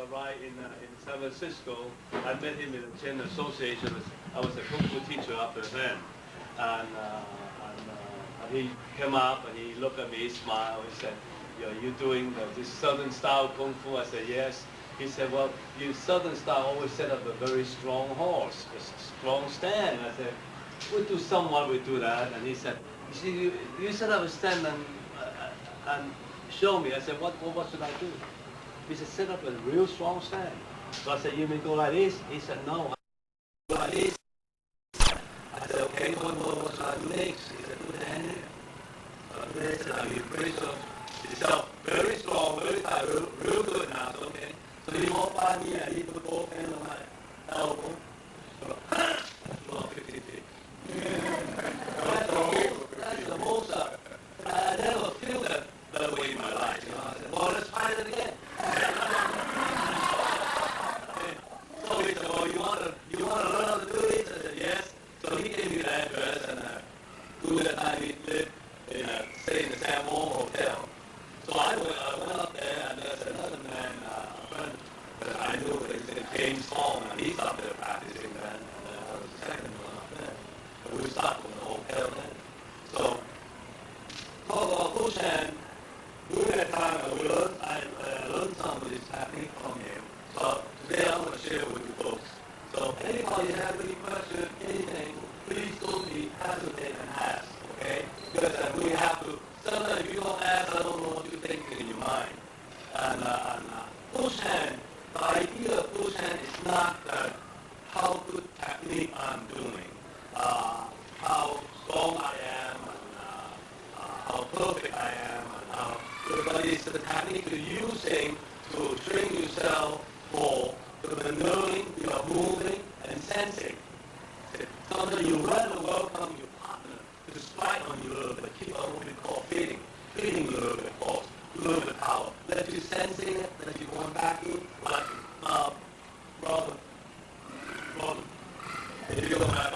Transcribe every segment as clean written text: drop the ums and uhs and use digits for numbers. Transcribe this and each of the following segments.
arrived in San Francisco. I met him in the Chen Association. I was a Kung Fu teacher after then. And he came up and he looked at me, he smiled, he said, you doing this Southern style Kung Fu? I said, yes. He said, well, you Southern style always set up a very strong horse, a strong stand. I said, we do that. And he said, you see, you set up a stand and show me. I said, what should I do? He said, set up a real strong stand. So I said, you mean go like this? He said, no, I go like this. I said, okay, what should I do next? He said, put the hand in. So I put it, and you brace yourself very strong, very tight, real good now. So, okay. So he walked by me and he put both hands on my elbow. So, that's about 50 feet. That's the most I never feel that way in my life. You know? I said, well, let's try it again. So he said, well, you want to learn how to do this? I said, yes. So he gave me the address, and during that time he lived stayed in the San Juan Hotel. So I went up there, and there's another man, a friend that I knew, his name James Hall, and he's up there practicing then. And I was the second one up there. And we stopped in the hotel then. So, talk about Fushan. During that time, I learned some of this technique from him. So today I'm going to share with you folks. So anybody have any questions, anything, please don't hesitate and ask, okay? Because we have to, sometimes if you don't ask, I don't know what you're thinking in your mind. And Fushan, the idea of Fushan is not that how good technique I'm doing, how strong I am, and how perfect I am, and how, but it's the technique you're using to train yourself for the learning, moving, and sensing. Sometimes you rather welcome your partner to strike on you a little bit, keep on what we call feeding a little bit force, a little bit power. Let you sensing it, let you going back in, like, brother, if you don't have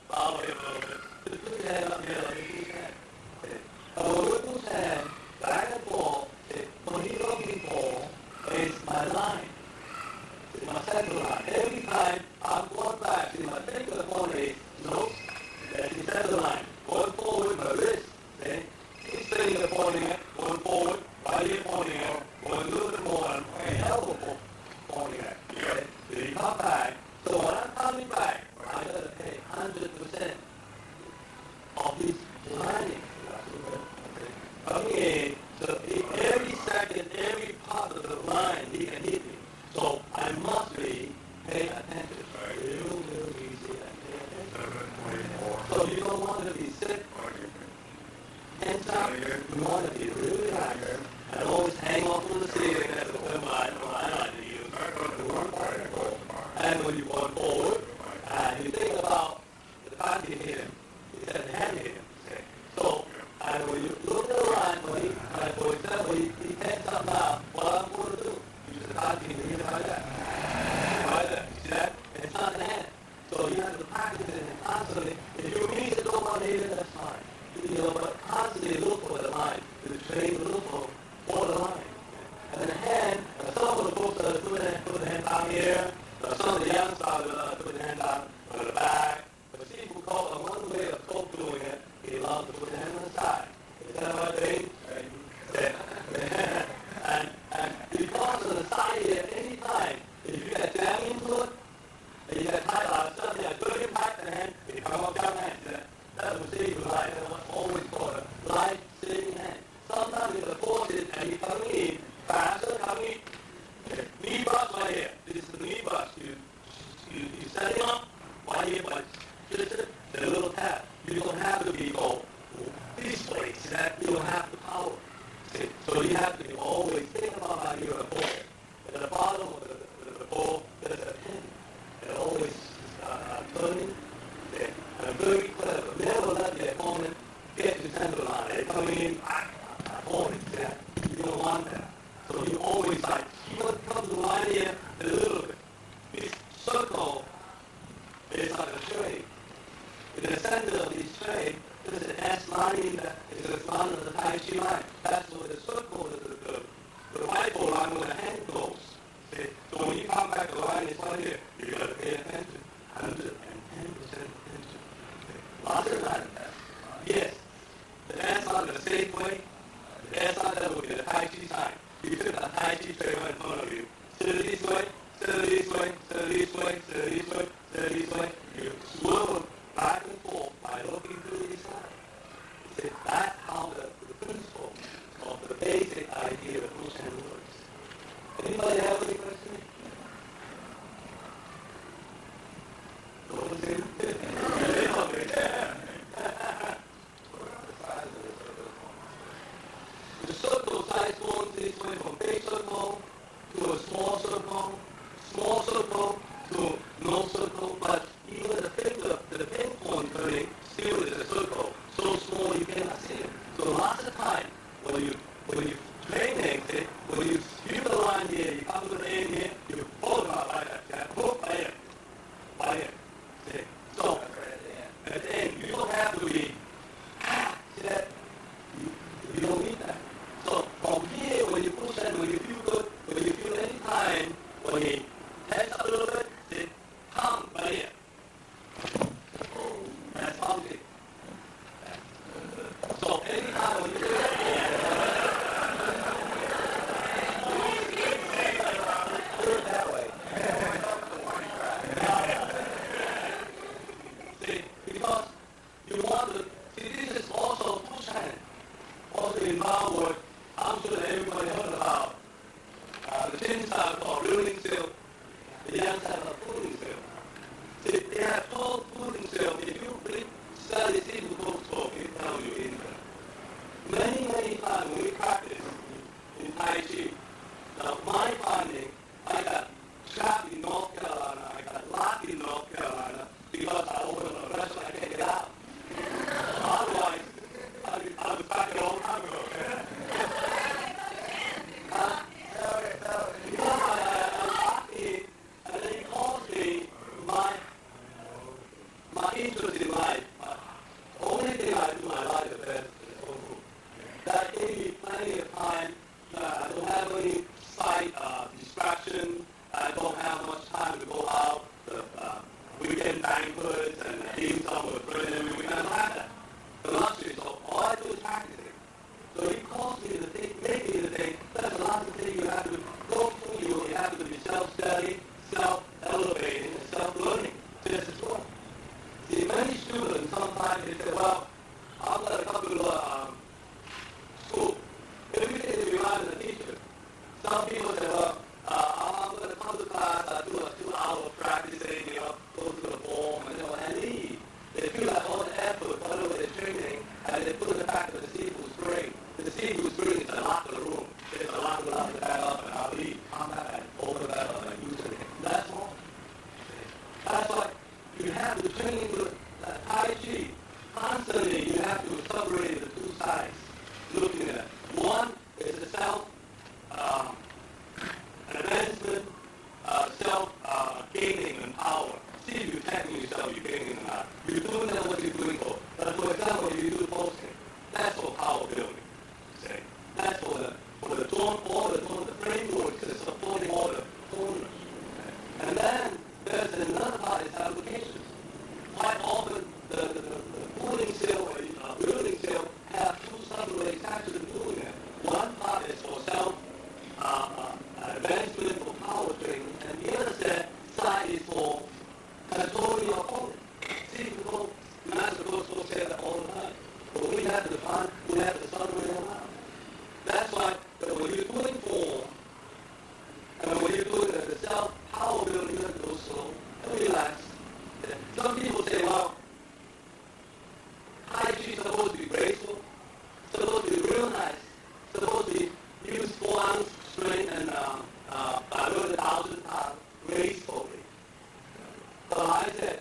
power here a little bit, just put your hand up here like you can. With those hands, back and forth, when he's looking for is my line. It's my second line. Every time I'm going back, my finger point is, that's the second line. Going forward, my wrist, keep staying there pointing it, going forward, right here pointing it, going a little bit more, and my elbow pointing it. Okay? So you come back. So when I'm coming back, I got to pay 100% of this lining. Coming in, so every second, every part of the line, he can hit me. So I must be pay attention. Real easy and pay attention. So you don't want to be sick, tense up. You want to be really relaxed and always hang on to the ceiling. That's the line I like to use. And when you go forward, and you think about the time you hit him, you said the hand hit him. So, and when you look at the line, for example, he tense up now, what I'm going to do, you just start to hit him like that. Right there. You see that? It's not the hand. So you have to practice it constantly. If you really don't want to hit it, that's fine. But constantly look for the line. You train to look for the line. And the hand, some of the folks put the hand down here. Some of the young style put the hand down on the back. But see, if we call one way of folk doing it, he loves to put the hand on the side. Is that what I mean? And because on the side here, any time, if you get jam into it, and you get tight, suddenly I put it back to the hand, you come up down the hand. That will save your life. That's what's always called a life-saving hand. Sometimes if the force is, and you come in, faster, come in. Knee brush right here. This is the knee brush. You set him up right here, but just a little tap. You don't have to be go this way. See that? You don't have the power. See? So you have to always think about how you're a ball. At the bottom of the ball, there's a pin. They're always turning. And very clever. Never let the opponent get to the center line. They come in, opponent. You don't want that. So you always like, you want to come to the line here a little bit. This circle is like a trade. In the center of this trade, there's an S line in that is the front of the TaiJi line. That's where the circle, the white ball line where the hand goes. See? that would be the TaiJi sign. You took a TaiJi trail in front of you. Sit this way, sit this way, sit this way, sit this way, sit this way. You swerve back and forth by looking through these lines. See, that's how the principle of the basic idea of Fushan works. Anybody have any questions? The circle size going this way from big circle to a small circle to no circle, but even the pinpoint turning still is a circle, so small you cannot see it. So lots of time when you training it, when you view the line here, you come to the end here, you pull it out like that, hook by it. See? So at the end, you don't have to be, see that? You don't need that. So from here, when you push that, when you feel good, when you feel any time, when you tense up a little bit, see, come by here. That's pumping. So anytime when you do that, do it that way. See, because you want to, see, this is also Fushan. Also in my work, I'm sure that everybody heard about the thin side called ruling cell, the yang side of cooling cell. See, they have 12 cooling cells. If you really study simple microscope, it tells you in there. Many times when we practice in TaiJi, now my finding, I got trapped in North Carolina, I got locked in North Carolina because I opened a restaurant, I can't get out. Otherwise, I was back a long time ago. Because I locked in, and then it caused me my interest in life. The only thing I do in my life is home food. That gave me plenty of time. I don't have any side distraction. I don't have much time to go out. Weekend banquets and eat some with friends every weekend. I don't have that. The luxury, so all I do is practicing. So it caused me to think, maybe to think, there's a lot of things you have to go through. You have to be self-study, self-elevating, and self-learning just as well. See, many students sometimes they say, well, I've got to come to school. Everything is relying on the teacher. Some people say, well, I'm going to come to class, I do a 2-hour practicing, go to the form, and leave. They feel like all the effort, all of the training, and they put it back to the seafood spring. The seafood spring is a locker room. There's a locker room, I back up, and I'll leave, come back, and open that up, and use it again. That's all. That's why you have to train into TaiJi. Constantly, you have to separate the two sides. Looking at it. One is the self advancement, self-gaining and power. See if you're tagging yourself, you're gaining or not. You're doing that what you're doing for. But for example, you do posting. That's for power building. See? That's for the tone, all the frameworks that supporting all the corners. And then there's another part is applications. Quite often the cooling cell or building cell have two subways actually doing it. One part is for self advancement for power training, and the other side is for controlling your opponent. See, people, you're not supposed to say that all the time. But we have to find, we have to separate them out. That's why when you're doing form, and when you're doing the self-power building, you have to go slow and relax. Some people say, well, TaiJi is supposed to be graceful, supposed to be real nice, supposed to be use 4-ounce strength and 1,000 pounds gracefully. So I said,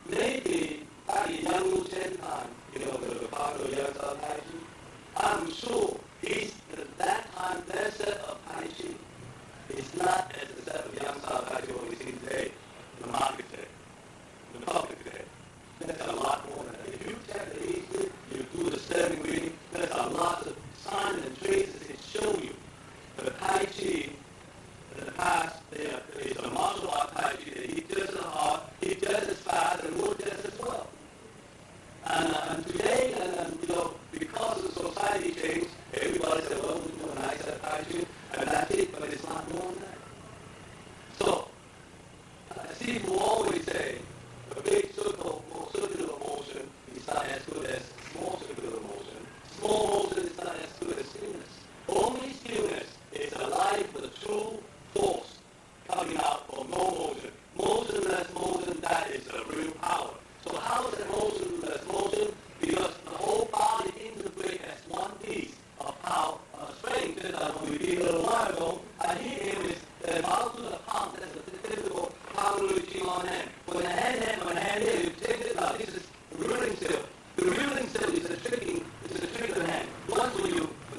maybe back in Yang Wu Chen time, the father of Yang Sao TaiJi, I'm sure that time, their set of TaiJi is not as the set of Yang Sao TaiJi what we see today, in the market today, in the public today. There's a lot more than that. If you check the history, you do the standing reading, there's a lot of signs and traces that show you the TaiJi in the past, is a martial art TaiJi that he does as hard, he does as fast, and will does as well. And today, because the society changed, everybody says, TaiJi, and that's it, but it's not more than that. So, people always say, a big circular motion is not as good as small circular motion. Small motion is not as good as stillness. Only stillness is alive with a true force coming out from no motion. Motionless motion, that is a real power. So how is it motionless motion? Because the whole body integrates as one piece of power, strength. We did a little while ago. I hear him is about to the palm. That's a typical power reaching on hand. When the hand here, you take it out. This is the ruling cell. The ruling cell is a trigger hand. Once when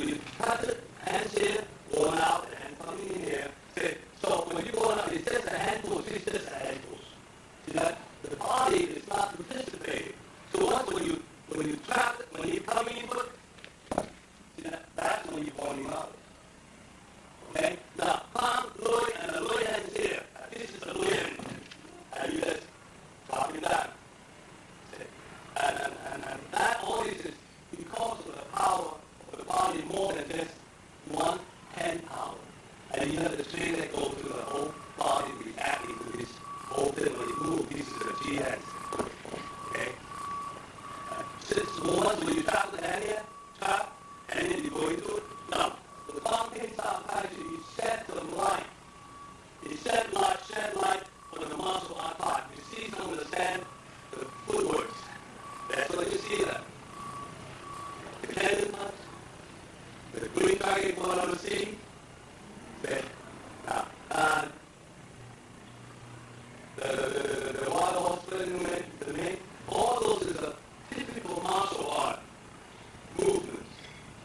you cut it, hands here, going out, and coming in here. So when you go out, it says a hand push. It's just a hand push. See that? The body is not participating. So once when you trap it, when you come in, see that? That's when you're pointing out. Okay? Now, palm, lower, and the lower hand is here. This is the lower hand. And you just drop it down. See? And that always is because of the power of the body more than just one hand power. And you have the string that goes to the whole body reacting to this whole thing when you move. This is the G hands. Okay? So once when you trap the hand here, trap, and then you go into it. Now, the palm pins out TaiJi, you set the light. You shed light on the muscle on top. You see some of the sand, the footworks. That's what you see there. The cannon punch, the green dragon going on the sea. Now, the water horse splitting the name, all those is a typical martial art movements.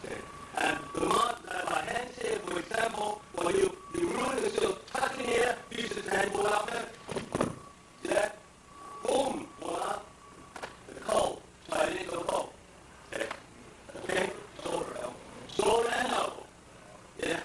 Okay? And the my hands here, for example, when you ruin yourself touching here, you just hand go out there. See that? Boom, go out. The cold, try to make the cold. Okay? Shoulder and elbow. Yeah.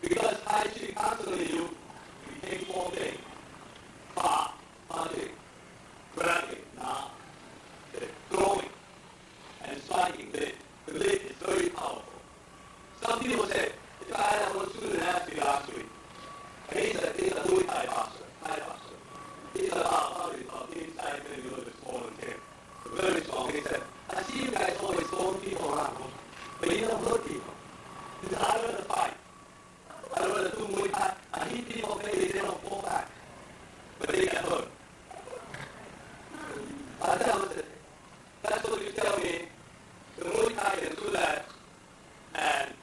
Because TaiJi constantly you take four things. Punching, grabbing, throwing, and striking. The leg is very powerful. Some people say, if I had one student ask me last week, he's a Muay Thai boxer, He's about inside maybe a little bit smaller than him. Very strong. He said, I see you guys always throwing people around, but you don't hurt people. He said, I'd rather fight. I'd rather do Muay Thai. I hit people, maybe they don't fall back, but they get hurt. I tell him, that's what you tell me. The Muay Thai can do that, and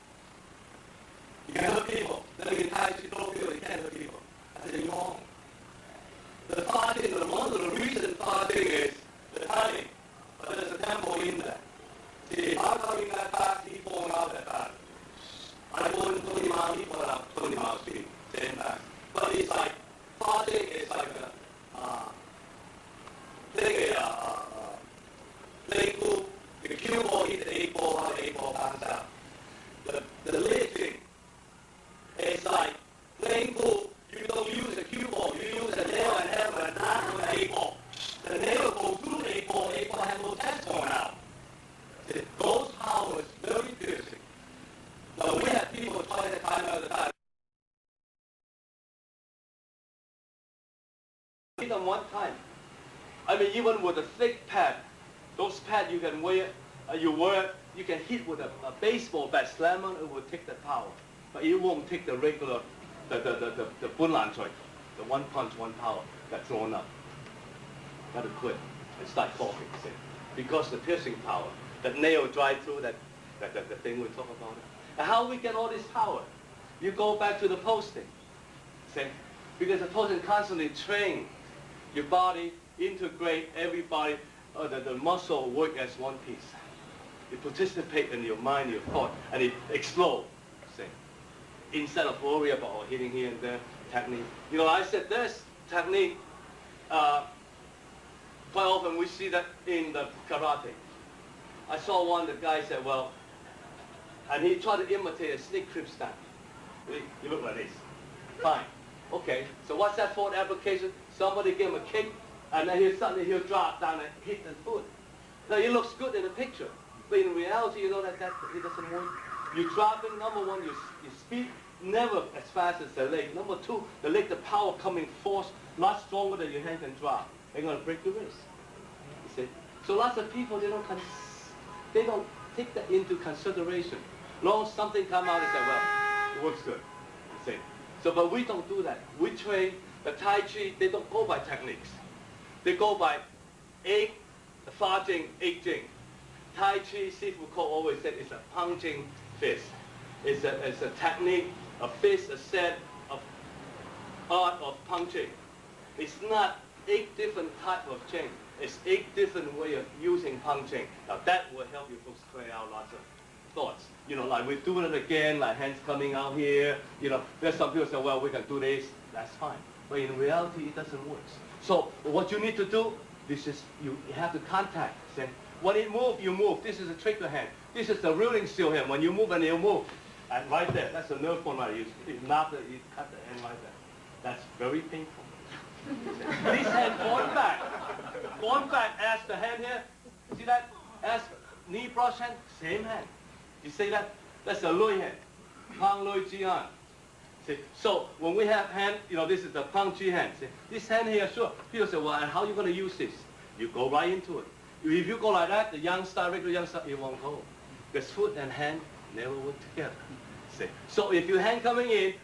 you can hurt people. Then in TaiJi, don't feel you can't hurt people. I said, you're wrong. The fighting, one of the reasons fighting is the timing. But there's a tempo in there. See, if I'm coming that fast, he's falling out that fast. I'm going 20 miles, he's falling out 20 miles speed, same time. But it's like, fighting is like playing pool, the cue ball hit the 8 ball, how the 8 ball bounces out. The lifting is like playing pool, you don't use the cue ball, you use the nail and hammer and not with the 8 ball. The nail goes through the 8 ball has no test going out. Those powers very piercing. Now we have people trying to time out the time. Hit them one time. I mean, even with a thick pad, those pads you can wear, you can hit with a baseball bat, slam on it will take the power, but it won't take the regular, the bunlan choice, the one punch, one power that's thrown up. Got to quit and start talking, see? Because the piercing power, that nail drive through the thing we talk about. And how we get all this power? You go back to the posting, see? Because the posting constantly train your body, integrate everybody, the muscle work as one piece. You participate in your mind, your thought, and it explodes, see? Instead of worry about hitting here and there, technique. You know, I said this technique, quite often we see that in the karate. I saw one, the guy said, well, and he tried to imitate a snake crib stand. You look like this. Fine. Okay, so what's that for application? Somebody give him a kick, and then suddenly he'll drop down and hit the foot. Now, it looks good in the picture, but in reality, you know that it doesn't work. You're dropping, number one, your speed never as fast as the leg. Number two, the leg, the power coming force, lot stronger than your hand can drop. They're going to break your wrist. You see? So lots of people, they don't take that into consideration. Long something come out and say, well, it works good. You see? So, but we don't do that. We train the Tai Chi, they don't go by techniques. They go by Fa Jing, 8 Jing. Tai Chi, Sifu Ko always said, it's a punching fist. It's a technique, a fist, a set of art of punching. It's not 8 different type of Jing. It's 8 different way of using punching. Now that will help you folks clear out lots of thoughts. You know, like we're doing it again, like hands coming out here. You know, there's some people say, well, we can do this. That's fine. But in reality, it doesn't work. So what you need to do, this is, you have to contact. Say, when it moves, you move. This is a trigger hand. This is the ruling seal hand. When you move and you move. And right there, that's the nerve point right there. You cut the hand right there. That's very painful. This hand going back. Going back as the hand here. See that? As knee brush hand, same hand. You see that? That's a Lui hand. Pang Lui Jian. See? So when we have hand, you know, this is the Pang Chi hand. See? This hand here, sure. People say, well, and how are you going to use this? You go right into it. If you go like that, the young style, regular young style, it won't go. Because foot and hand never work together. See? So if your hand coming in,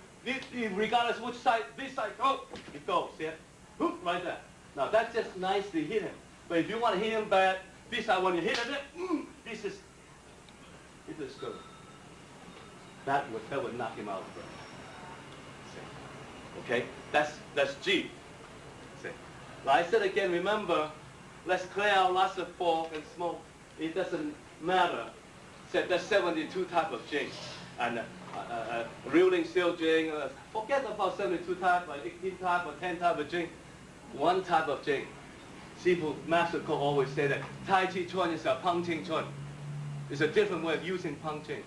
regardless which side, this side, go, it goes. See it? Right there. Now that's just nicely hit him. But if you want to hit him bad, this side, when you hit it, this is good. That would knock him out of breath. See? Okay? That's G. See? Like I said again, remember, let's clear out lots of fog and smoke. It doesn't matter. Said there's 72 type of Jing. And ruling seal Jing, forget about 72 type, or 18 type, or 10 type of Jing. One type of Jing. Sifu Master Ko always say that Tai Chi Chuan is a punching Chuan. It's a different way of using punching.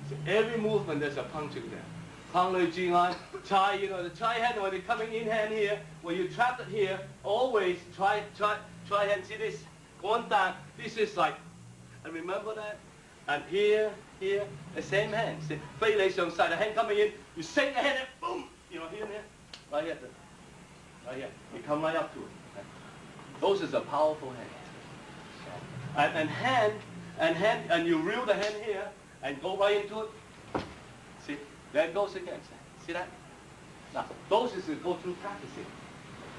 So every movement there's a punching there. Pang Lui Jing An, Chai, you know, the Chai hand, when you're coming in hand here, when you trap it here, always try hand, see this, going down, this is like, and remember that? And here, the same hand. See, 飛你上晒, the hand coming in, you shake the hand and boom, you know, here and here, right here, right here. You come right up to it. Those is a powerful hand. And you reel the hand here and go right into it. See, there it goes again. See that? Now, those is to go through practicing,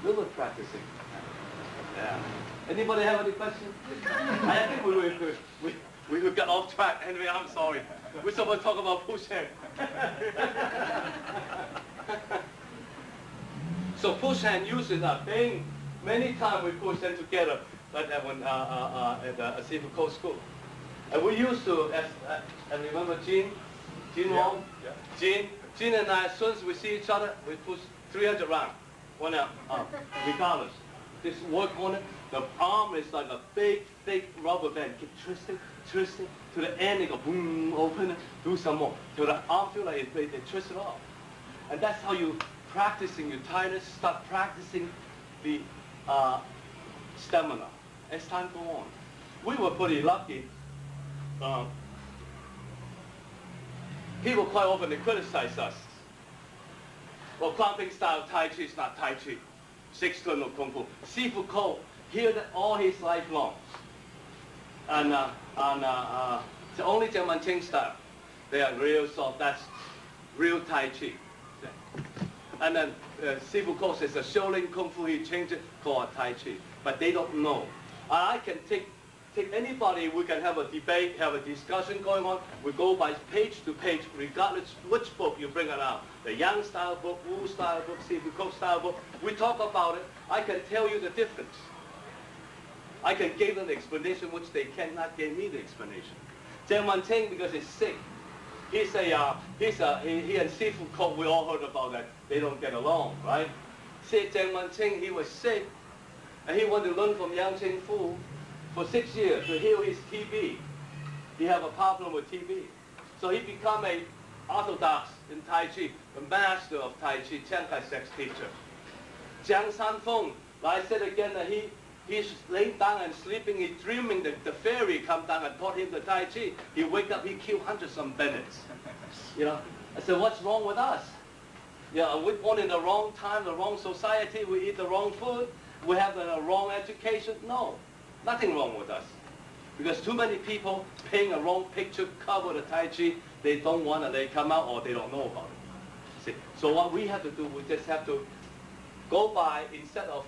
little practicing. Yeah. Anybody have any questions? I think we got off track. Anyway, I'm sorry. We're supposed to talk about push hand. So push hand uses a thing. Many times we push them together, like that when at the Sifu Ko school. And we used to, and remember Jin Wong? Yeah. Jin and I, as soon as we see each other, we push 300 rounds, one arm, regardless. Just work on it. The arm is like a big, thick rubber band. Keep twisting, to the end, it go boom, open it, do some more. Till the arm feel like they twist it off. And that's how you practicing your tightness, start practicing the stamina as time go on. We were pretty lucky. People quite often they criticize us. Well, clamping style Tai Chi is not Tai Chi. 6 Tun of Kung Fu. Sifu Ko hear that all his life long. And the only German Ching style, they are real soft. That's real Tai Chi. And then Sifu Ko says a Shaolin Kung Fu, he changed it called Tai Chi. But they don't know. I can take anybody, we can have a debate, have a discussion going on. We go by page to page, regardless which book you bring it out. The Yang style book, Wu style book, Sifu Ko style book. We talk about it. I can tell you the difference. I can give them the explanation which they cannot give me the explanation. Jiang Wanting, because he's sick, he and Sifu Ko, we all heard about that. They don't get along, right? See, Jiang Wanting, he was sick. And he wanted to learn from Yang Cheng Fu for 6 years to heal his TB. He have a problem with TB. So he become a orthodox in TaiJi, a master of TaiJi, Chiang Kai-shek's teacher. Jiang Sanfeng, like I said again, that he's laying down and sleeping, he's dreaming that the fairy come down and taught him the TaiJi. He wake up, he kill hundreds of bandits. You know, I said, what's wrong with us? Yeah, we're born in the wrong time, the wrong society, we eat the wrong food, we have the wrong education. No, nothing wrong with us. Because too many people paint a wrong picture, cover the TaiJi, they don't want it, they come out or they don't know about it. See? So what we have to do, we just have to go by, instead of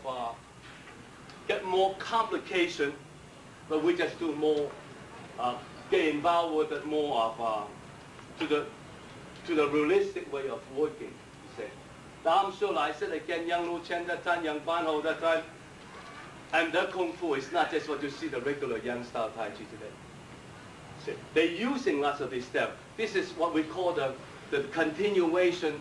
get more complication, but we just do more, get involved with it more of, to the realistic way of working, you see. Now I'm sure, like I said again, Yang Lu Chen that time, Yang Ban Ho that time, and their Kung Fu is not just what you see the regular Yang style TaiJi today. See, they're using lots of these steps. This is what we call the continuation,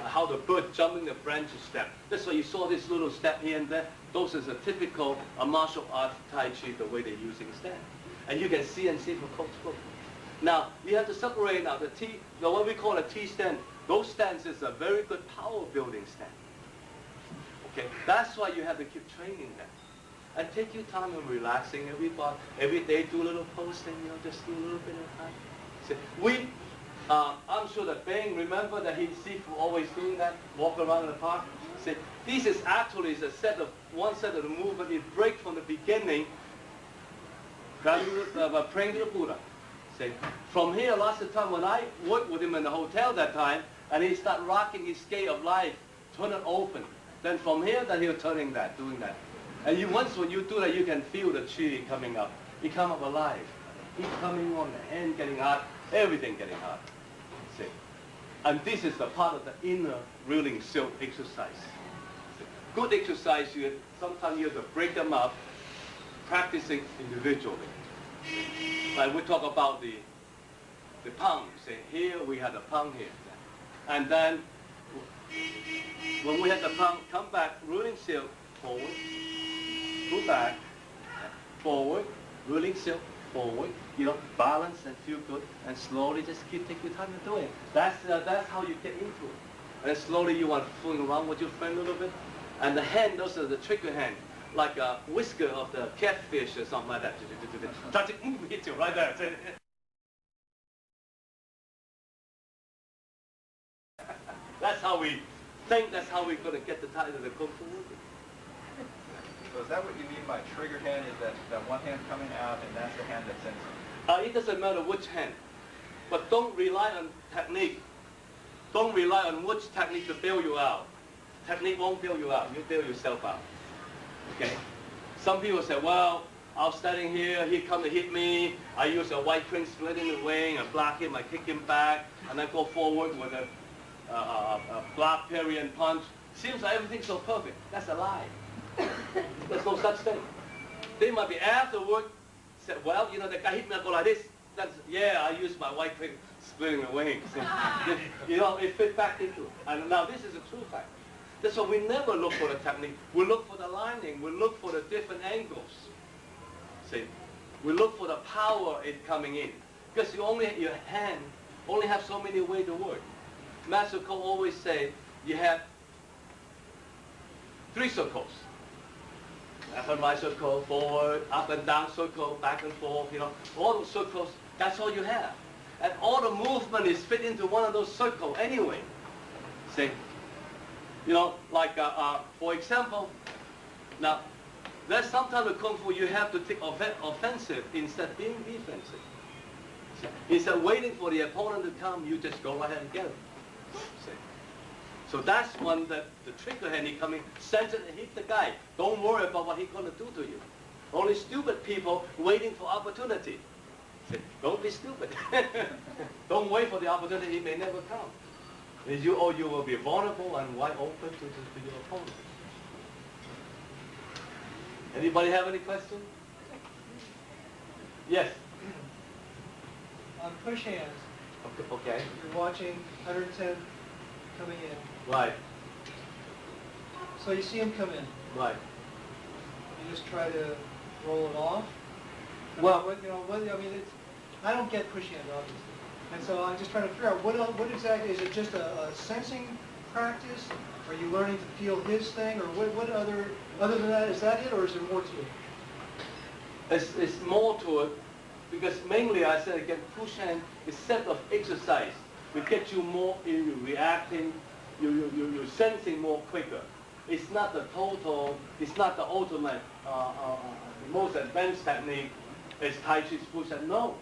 how the bird jumping the branches step. That's why you saw this little step here and there. Those is a typical martial art TaiJi, the way they're using stand. And you can see and see from Coach's book. Now, you have to separate now what we call a T stand. Those stands is a very good power building stand. Okay, that's why you have to keep training them. And take your time and relaxing every day, do a little posting, you know, just do a little bit of time. See, I'm sure that Bang, remember that he Sifu always doing that, walk around in the park. See, this is actually one set of the movement. It breaks from the beginning, praying to the Buddha. See, from here, last time when I worked with him in the hotel that time, and he started rocking his skate of life, turn it open. Then from here, then he'll doing that. And once when you do that, you can feel the chi coming up. He come up alive. He's coming on, the hand getting hot, everything getting hot. See? And this is the part of the inner reeling silk exercise. See? Good exercise, sometimes you have to break them up, practicing individually. Like we talk about the pang. Say, here we had a pang here. And then, when we had the pang, come back, reeling silk, forward, go back, forward, reeling silk, forward, you know, balance and feel good, and slowly just take your time to do it. That's how you get into it. And slowly you want to fool around with your friend a little bit. And the hand, those are the trigger hand, like a whisker of the catfish or something like that. Touch it, hit you right there. That's how we think, that's how we're going to get the title of the Kung Fu working. So is that what you mean by trigger hand, is that one hand coming out and that's the hand that's in? It doesn't matter which hand, but don't rely on technique. Don't rely on which technique to bail you out. Technique won't bail you out, you bail yourself out. Okay? Some people say, well, I was standing here, he come to hit me, I use a white crane splitting the wing, I block him, I kick him back, and then go forward with a block, parry, and punch. Seems like everything's so perfect. That's a lie. There's no such thing. They might be afterward, said, well, you know, the guy hit me, I go like this. Yeah, I use my white thing, splitting the wings. You know, it fit back into it. And now this is a true fact. That's why we never look for the technique. We look for the lining. We look for the different angles. See? We look for the power it coming in. Because your hand only have so many ways to work. Master Ko always say, you have 3 circles. Left and right circle, forward, up and down circle, back and forth, you know. All those circles, that's all you have. And all the movement is fit into one of those circles anyway. See? You know, like, for example, now, there's sometimes in Kung Fu you have to take offensive instead of being defensive. See? Instead of waiting for the opponent to come, you just go ahead and get it. See? So that's when the trigger hand, he coming, sends it and hit the guy. Don't worry about what he's going to do to you. Only stupid people waiting for opportunity. See? Don't be stupid. Don't wait for the opportunity, it may never come. You will be vulnerable and wide open to your opponent. Anybody have any questions? Yes? On push hands, Okay. you're watching 110 coming in. Right. So you see him come in. Right. You just try to roll it off? Well, I don't get push hand, obviously. And so I'm just trying to figure out what exactly, is it just a sensing practice? Are you learning to feel his thing? Or what other than that, is that it, or is there more to it? It's more to it, because mainly I said again, push hand is set of exercise. We get you more, you reacting, you're sensing more quicker. It's not the total, it's not the ultimate, the most advanced technique as TaiJi's push hand. No,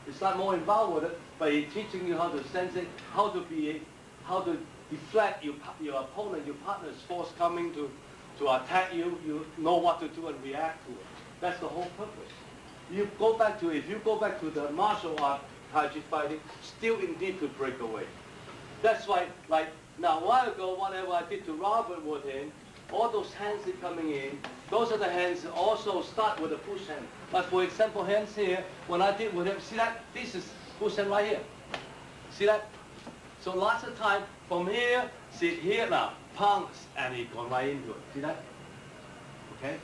it's not more involved with it, but it's teaching you how to sense it, how to deflect your opponent, your partner's force coming to attack you. You know what to do and react to it. That's the whole purpose. If you go back to the martial art TaiJi fighting, still indeed to break away. That's why, like now a while ago, whatever I did to Robert with him, all those hands that coming in, those are the hands that also start with a push hand. But for example, hands here, when I did with him, see that? This is push hand right here. See that? So lots of time from here, sit here now, punch, and he gone right into it. See that? Okay?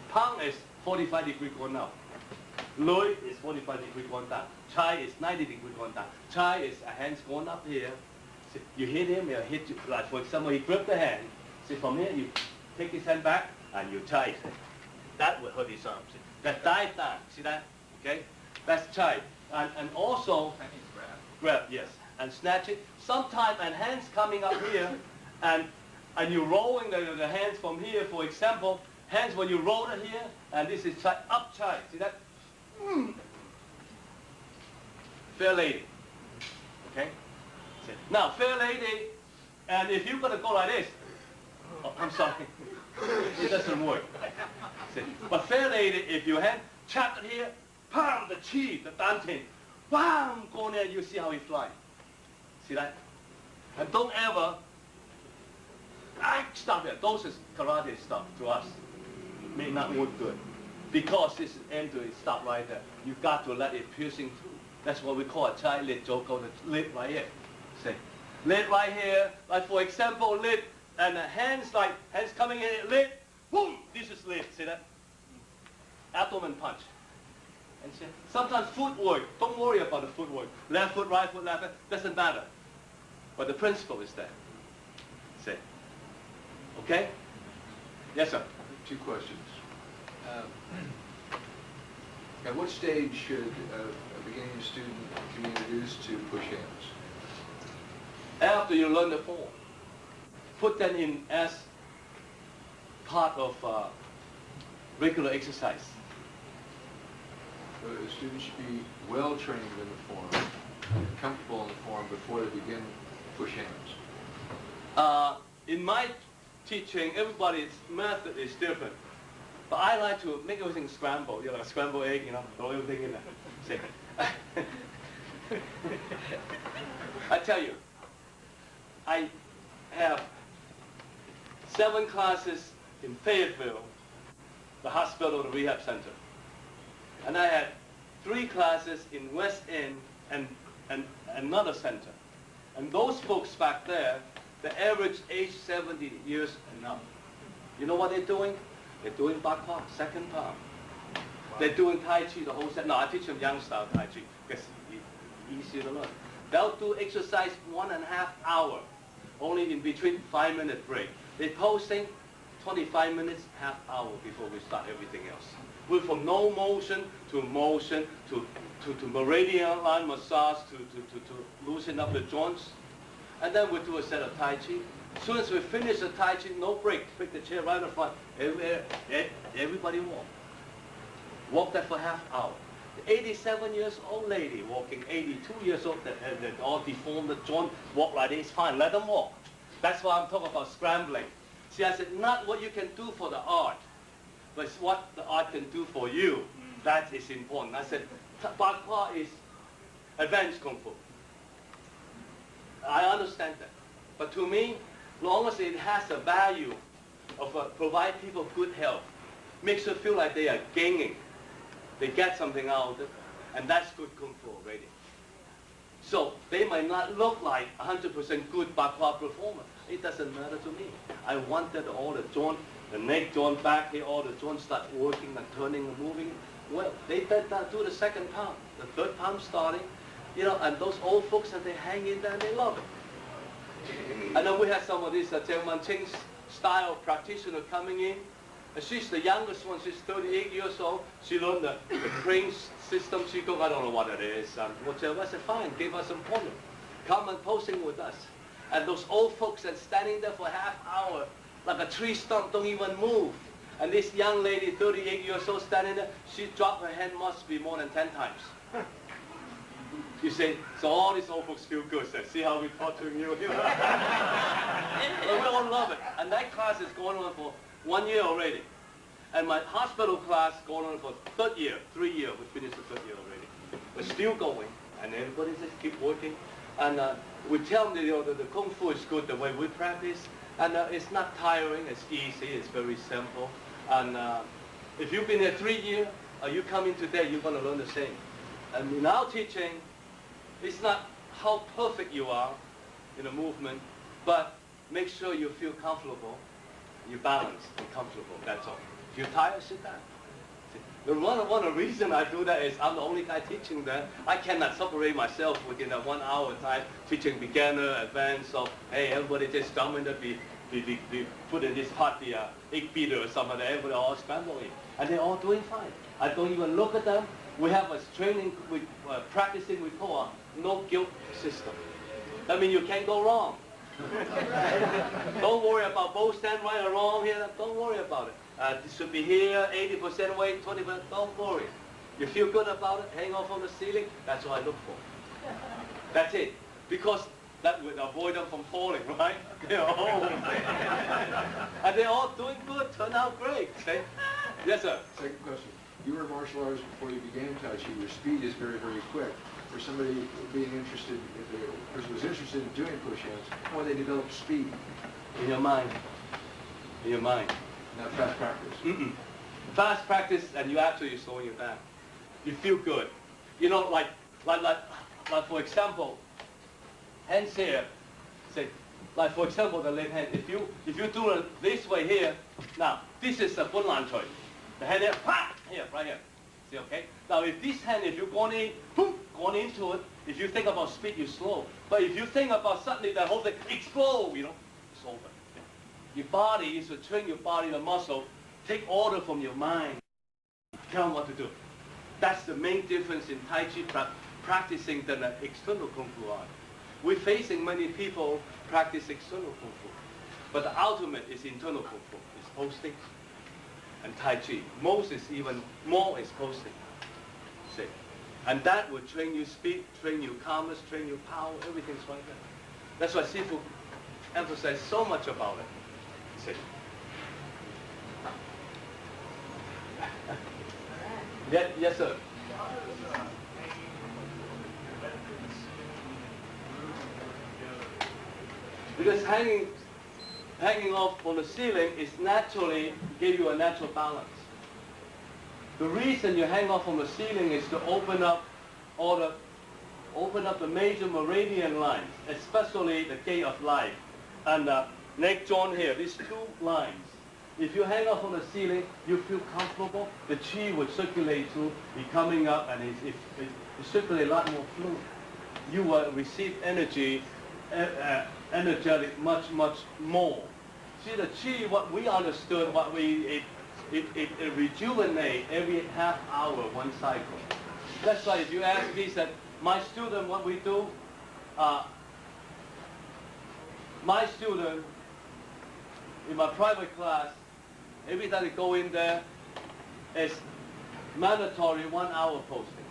Punch is 45 degree going up. Lui is 45 degree going down. Chai is 90 degree going down. Chai is a hands going up here. See, you hit him, he'll hit you. Like for example, he grip the hand. See, from here, you take his hand back, and you chai. That will hurt his arm. See? That dive down. See that? Okay? That's chai. And also, grab, yes. And snatch it. Sometimes, and hands coming up here, and you're rolling the hands from here, for example, hands when you roll it here, and this is chai, up chai. See that? Fair lady. Okay? Now, fair lady, and if you're going to go like this, oh, I'm sorry, it doesn't work. See? But fair lady, if you hand, chap it here, pound the chi, the dancing, bam, go there, you see how he flies. See that? And don't ever, stop it. Those is karate stuff to us. May not look good. Because this is end to it, stop right there. You've got to let it piercing through. That's what we call a chai lid, joko, the lid right here. See? Lid right here, like for example, lid, and the hands coming in, lid, boom, this is lid, see that? Abdomen punch. And see? Sometimes footwork, don't worry about the footwork. Left foot, right foot, doesn't matter. But the principle is there. See? Okay? Yes, sir? 2 questions. At what stage should a beginning student be introduced to push hands? After you learn the form, put them in as part of regular exercise. So the student should be well trained in the form, comfortable in the form before they begin push hands. In my teaching, everybody's method is different. But I like to make everything scrambled, like a scrambled egg, throw everything in there. See? I tell you, I have 7 classes in Fayetteville, the hospital, the rehab center. And I had 3 classes in West End and another center. And those folks back there, the average age 70 years and up. You know what they're doing? They're doing bakwa, second palm. Wow. They're doing TaiJi the whole set. No, I teach them young style TaiJi because it's easier to learn. They'll do exercise 1.5 hours, only in between 5-minute break. They're posting 25 minutes, half hour before we start everything else. We're from no motion to motion to meridian line massage to loosen up the joints. And then we do a set of TaiJi. As soon as we finish the TaiJi, no break. Pick the chair right in front. Everybody walk. Walk that for half hour. The 87 years old lady walking, 82 years old, that all deformed the joint, walk like this, fine, let them walk. That's why I'm talking about scrambling. See, I said, not what you can do for the art, but it's what the art can do for you. That is important. I said, bakwa is advanced kung fu. I understand that. But to me, long as it has a value of provide people good health, makes them feel like they are gaining, they get something out of it, and that's good kung fu already. So they might not look like 100% good bakwa performer, It doesn't matter to me. I wanted all the joint, the neck joint back here, all the joints start working and turning and moving. Well, they did that do the second pound, the third pound starting, you know, and those old folks, and they hang in there and they love it. And then we had some of these Jiang Manqing style practitioner coming in. And she's the youngest one, she's 38 years old. She learned the crane system. She goes, I don't know what it is. And whatever. I said, fine, give us some pointers. Come and posing with us. And those old folks are standing there for half hour, like a tree stump, don't even move. And this young lady, 38 years old, standing there, she dropped her hand, must be more than 10 times. You say, so all these old folks feel good. Say, see how we're torturing you? But we all love it. And that class is going on for 1 year already. And my hospital class going on for third year, 3 years. We finished the third year already. We're still going. And everybody just keep working. And we tell them that, you know, the Kung Fu is good the way we practice. And it's not tiring, it's easy, it's very simple. And if you've been here 3 years, you come in today, you're going to learn the same. And in our teaching, it's not how perfect you are in a movement, but make sure you feel comfortable, you're balanced and comfortable, that's all. If you're tired, sit down. The one of the reason I do that is I'm the only guy teaching that. I cannot separate myself within a 1 hour time teaching beginner, advanced, so hey, everybody just jump in there, be put in this part, the 8-beater or something, everybody all scramble in. And they're all doing fine. I don't even look at them. We have a training, with practicing, we call a no guilt system. That means you can't go wrong. Don't worry about both stand right or wrong here. Don't worry about it. This should be here, 80% weight, 20%. Don't worry. You feel good about it, hang off on the ceiling. That's what I look for. That's it. Because that would avoid them from falling, right? They're all and they're all doing good, turn out great. Okay? Yes, sir. Second question. You were a martial artist before you began TaiJi. Your speed is very, very quick. For somebody being interested, if the person was interested in doing push-ups, how would they develop speed? In your mind. In your mind. Not fast practice. Fast practice, and you actually slowing you down. You feel good. You know, like for example, hands here. Say, like for example, the left hand. If you do it this way here, now this is a Bunlan Chui. The hand here, pa, here, right here. See, okay? Now, if this hand, if you're going in, boom, going into it, if you think about speed, you slow. But if you think about suddenly the whole thing explode, you know, it's over. Your body is to train your body, the muscle, take order from your mind, tell them what to do. That's the main difference in TaiJi practicing than an external Kung Fu art. We're facing many people practice external Kung Fu. But the ultimate is internal Kung Fu. It's posting. And TaiJi. Most is even more is posting. See? And that will train you speed, train you calmness, train you power, everything's right there. That's why Sifu emphasizes so much about it. See? Yes, sir. Because hanging off on the ceiling is naturally give you a natural balance. The reason you hang off on the ceiling is to open up the major meridian lines, especially the gate of life and neck joint here. These two lines. If you hang off on the ceiling, you feel comfortable. The chi will circulate through, be coming up, and it circulate a lot more fluid. You will receive energy, energetic, much more. See, the chi, what we understood, it rejuvenate every half hour, one cycle. That's why if you ask me, that my student, what we do, my student in my private class, every time they go in there, it's mandatory 1 hour posting.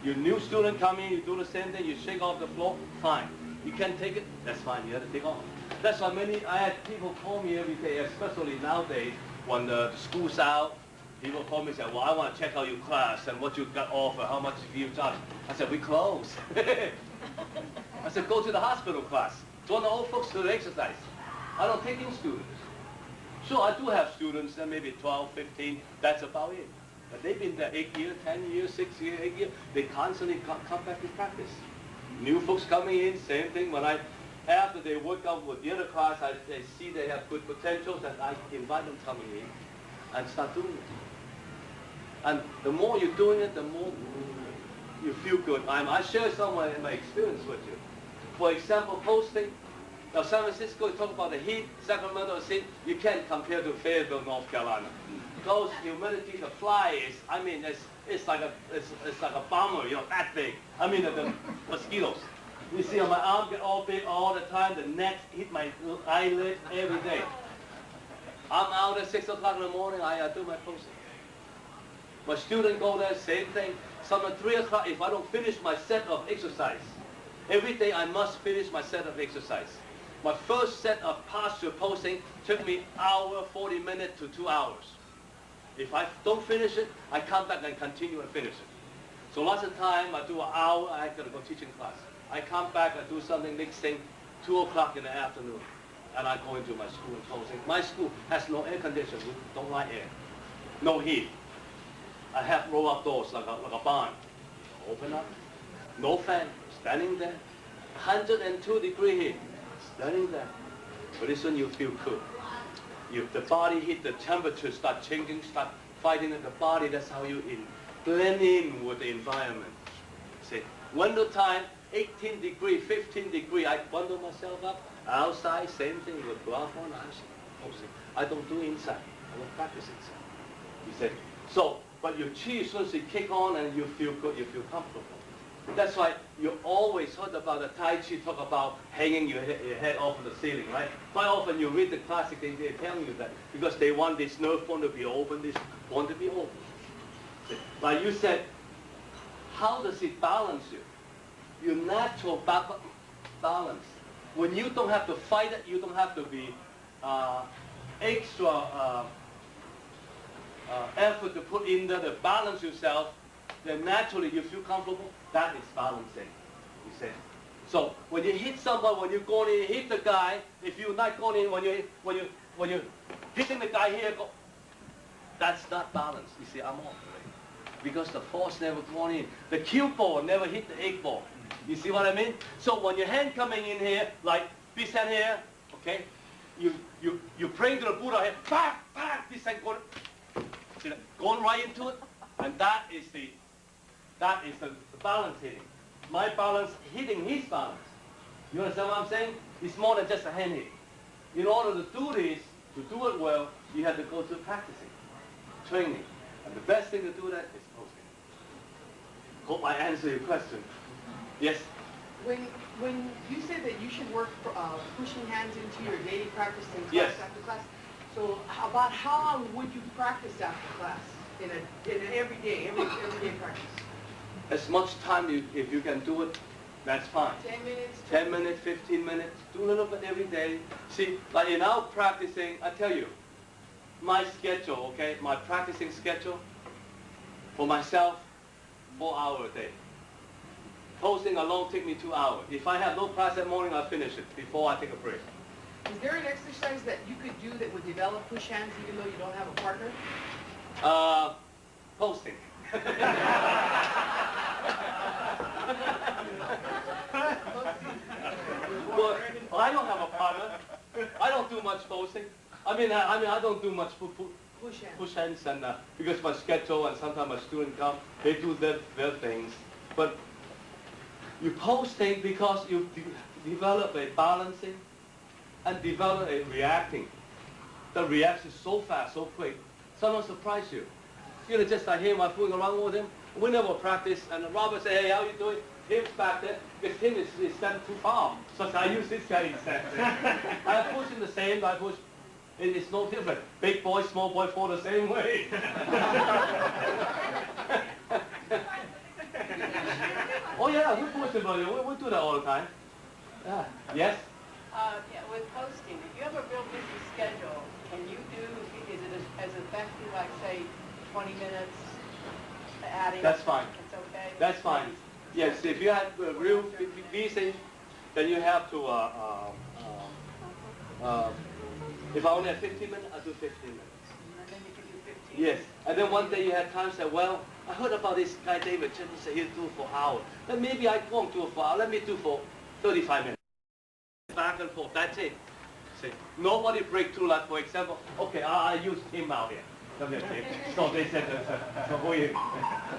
Your new student come in, you do the same thing, you shake off the floor, fine. You can't take it, that's fine, you have to take off. That's why I had people call me every day, especially nowadays, when the school's out, people call me and say, well, I want to check out your class and what you got offer, how much you charge. I said, we close. I said, go to the hospital class. Join the old folks to the exercise. I don't take in students. Sure, I do have students, maybe 12, 15, that's about it. But they've been there 8 years, 10 years, 6 years, 8 years. They constantly come back to practice. New folks coming in, same thing. When I after they work out with the other class, they see they have good potentials, and I invite them coming in and start doing it. And the more you're doing it, the more you feel good. I share some of my experience with you. For example, posting. Now, San Francisco, you talk about the heat, Sacramento heat, you can't compare to Fayetteville, North Carolina. Because humidity, the fly is, I mean, it's like a bomber, you know, that big. I mean, the mosquitoes. You see, my arm get all big all the time. The net hit my eyelid every day. I'm out at 6 o'clock in the morning. I do my posting. My student go there, same thing. Some at 3 o'clock, if I don't finish my set of exercise, every day I must finish my set of exercise. My first set of posture posting took me hour, 40 minutes to 2 hours. If I don't finish it, I come back and continue and finish it. So lots of time, I do an hour, I gotta go teaching class. I come back, I do something next thing, 2 o'clock in the afternoon, and I go into my school and posting. My school has no air conditioning, we don't like air, no heat. I have roll-up doors like a barn. Open up, no fan, standing there, 102 degree heat, standing there. Pretty soon you feel good. The body heat, the temperature start changing, start fighting in the body. That's how you blend in with the environment. See, winter time, 18 degree, 15 degree, I bundle myself up. Outside, same thing with glove on, I don't do inside. I don't practice inside. You see, so, but your chi, as soon as you kick on and you feel good, you feel comfortable. That's why you always heard about the TaiJi talk about hanging your head off of the ceiling, right? Quite often you read the classic, they're telling you that because they want this nerve bone to be open, this bone to be open. Like you said, how does it balance you? Your natural balance. When you don't have to fight it, you don't have to be extra effort to put in there to balance yourself, then naturally you feel comfortable. That is balancing, you see. So when you hit somebody, when you're going in, hit the guy. If you're not going in, when you're hitting the guy here, that's not balance. You see, I'm off because the force never going in. The cue ball never hit the egg ball. You see what I mean? So when your hand coming in here, like this hand here, okay, you bring to the Buddha here, bang, bang, this hand going right into it, and that is the balance hitting. My balance hitting his balance. You understand what I'm saying? It's more than just a hand hit. In order to do this, to do it well, you have to go to practicing, training. And the best thing to do that is posting. Hope I answer your question. Yes? When you said that you should work pushing hands into your daily practice in class Yes. after class, so about how long would you practice after class in an everyday practice? As much time if you can do it, that's fine. 10 minutes? 10 minutes, 15 minutes, do a little bit every day. See, like in our practicing, I tell you, my schedule, okay, my practicing schedule, for myself, 4 hours a day. Posting alone take me 2 hours. If I have no class that morning, I'll finish it before I take a break. Is there an exercise that you could do that would develop push hands even though you don't have a partner? Posting. Well, I don't have a partner. I don't do much posting. I mean, I don't do much push hands, and because my schedule and sometimes my students come, they do their things. But you posting because you develop a balancing and develop a reacting. The reaction is so fast, so quick. Someone surprise you. You know, just I hear my fooling around with him. We never practice, and Robert say, "Hey, how you doing?" Tim's back there, because Tim is standing too far. So I use this guy instead. I push him the same, I push. It's no different. Big boy, small boy fall the same way. Oh yeah, we push him, buddy. We do that all the time. Yeah. Yes? Yeah, with posting, if you have a real busy schedule, can you do, is it as effective, like say, 20 minutes adding? That's fine. It's okay? That's fine. Yes, if you have real busy, then you have to, if I only have 15 minutes, I'll do 15 minutes. And then you can do 15. Yes, and then one day you have time to say, well, I heard about this guy David Chen, he said he'll do it for hours. Then maybe I won't do it for hours, let me do for 35 minutes. back and forth. That's it. See, nobody break through like, for example, okay, I use Tim out here. Come here, Tim. So they said, so who you?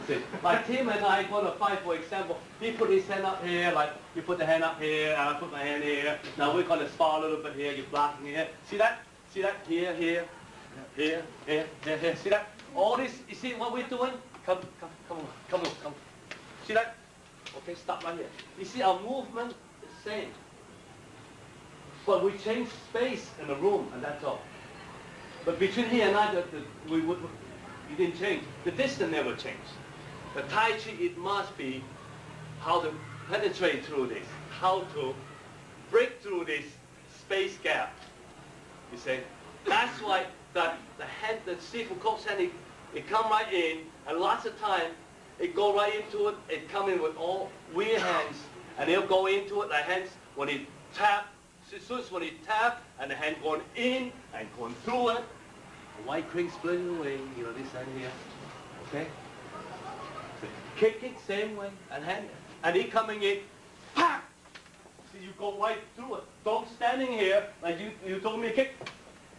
See, like Tim and I gonna fight, for example, he put his hand up here, like you put the hand up here, and I put my hand here. Now we're gonna spar a little bit here, you're blocking here. See that? See that? Here, here, here, here, here, here. See that? All this, you see what we're doing? Come on. See that? Okay, stop right here. You see our movement is the same. But we change space in the room, and that's all. But between here and I, we didn't change. The distance never changed. The Tai Chi, it must be how to penetrate through this, how to break through this space gap. You see? That's why the hand, the Sifu Cook's hand, it come right in, and lots of time, it go right into it, it come in with all weird hands, and it'll go into it, the hands, when it tap, as soon as when it tap, and the hand going in, and going through it, the white crane splitting away, you know, this hand here, okay? So kick it, same way, and it coming in, pop! So you go right through it. Don't standing here, like you told me to kick,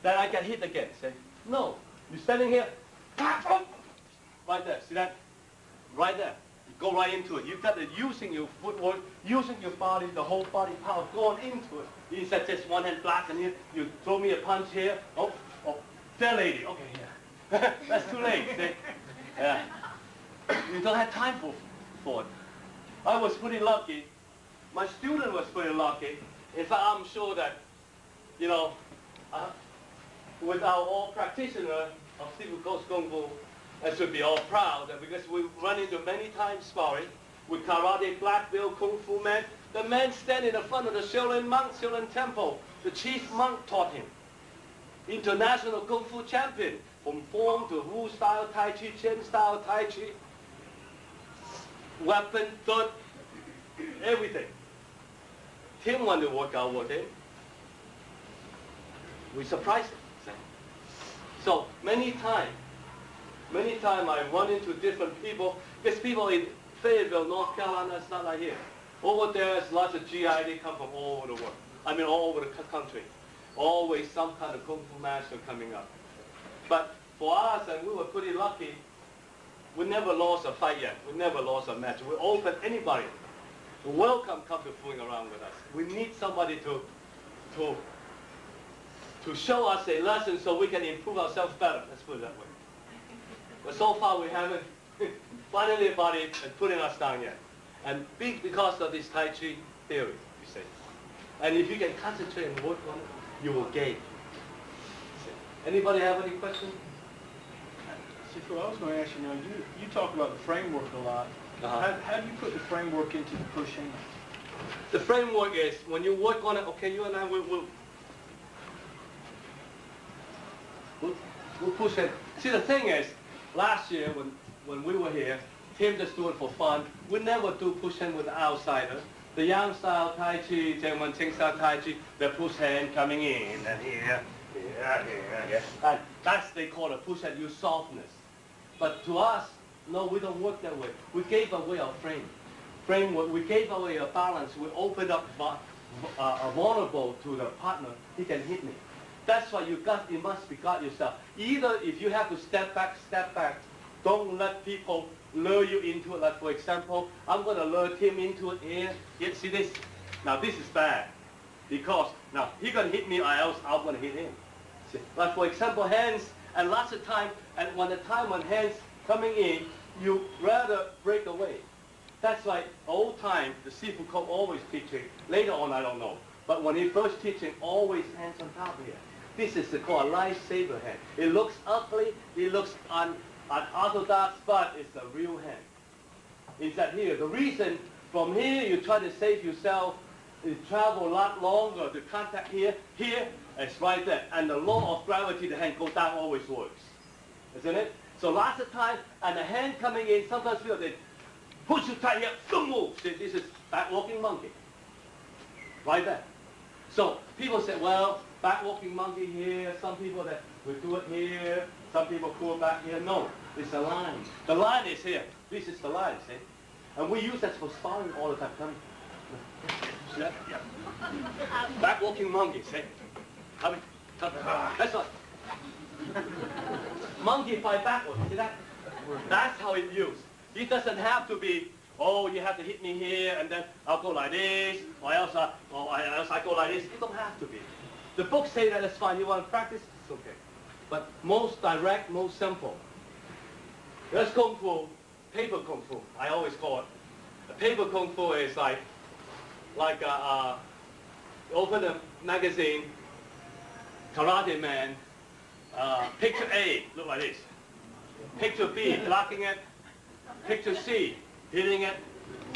then I get hit again, say, no, you're standing here, pop! Right there, see that? Right there. You go right into it. You've got to using your footwork, using your body, the whole body power, going into it. Instead of just one hand block and here, you throw me a punch here. Oh, there lady. Okay, yeah. That's too late. See? Yeah. You don't have time for it. I was pretty lucky. My student was pretty lucky. In fact, I'm sure that, you know, with our all practitioner of Sifu Coach Kung Fu, I should be all proud that because we run into many times sparring with karate black belt kung fu man. The man standing in front of the Shaolin temple. The chief monk taught him. International kung fu champion, from form to Wu style Tai Chi, Chen style Tai Chi, weapon, third, everything. Tim wanted to work out with him. We surprised him. So many times I run into different people. There's people in Fayetteville, North Carolina, it's not like here. Over there, there's lots of GI, they come from all over the world. I mean, all over the country. Always some kind of Kung Fu master coming up. But for us, and we were pretty lucky, we never lost a fight yet. We never lost a match. We open anybody. Welcome, come to fooling around with us. We need somebody to show us a lesson so we can improve ourselves better. Let's put it that way. But so far we haven't found anybody and putting us down yet. And because of this Tai Chi theory, you see. And if you can concentrate and work on it, you will gain. Anybody have any questions? Sifu, I was going to ask you, you talk about the framework a lot. How do you put the framework into the push hand? The framework is, when you work on it, okay, you and I will push it. See, the thing is, last year when we were here, Tim just do it for fun. We never do push hand with the outsider. The Yang style Tai Chi, Jiangwen Qing style Tai Chi, the push hand coming in and here. And that's they call a push hand, use softness. But to us, no, we don't work that way. We gave away our framework. We gave away our balance. We opened up a vulnerable to the partner. He can hit me. That's why you must regard yourself. Either if you have to step back. Don't let people lure you into it. Like for example, I'm going to lure him into it here. See this? Now this is bad. Because now he's going to hit me or else I'm going to hit him. See? Like for example, hands, and lots of time, and when hands coming in, you rather break away. That's why old time, the Sifu Cook always teaching. Later on, I don't know. But when he first teaching, always hands on top here. This is called a lifesaver hand. It looks ugly, it looks unorthodox, but it's a real hand. Is that here? The reason from here you try to save yourself, you travel a lot longer to contact here. Here, it's right there. And the law of gravity, the hand goes down always works. Isn't it? So lots of time, and the hand coming in, sometimes feel they push you tight here, boom, move. See, this is back walking monkey. Right there. So people say, well, back walking monkey here, some people that will do it here, some people pull back here. No, it's a line. The line is here. This is the line, see? And we use that for sparring all the time. See that? Yeah. Back walking monkey, see? Coming. That's right. Monkey fight backwards, see that? That's how it used. It doesn't have to be, oh, you have to hit me here, and then I'll go like this, or else I go like this. It don't have to be. The book say that it's fine. You want to practice, it's okay. But most direct, most simple. There's Kung Fu, paper Kung Fu, I always call it. The paper Kung Fu is like open a magazine, Karate Man, picture A, look like this. Picture B, blocking it. Picture C, hitting it.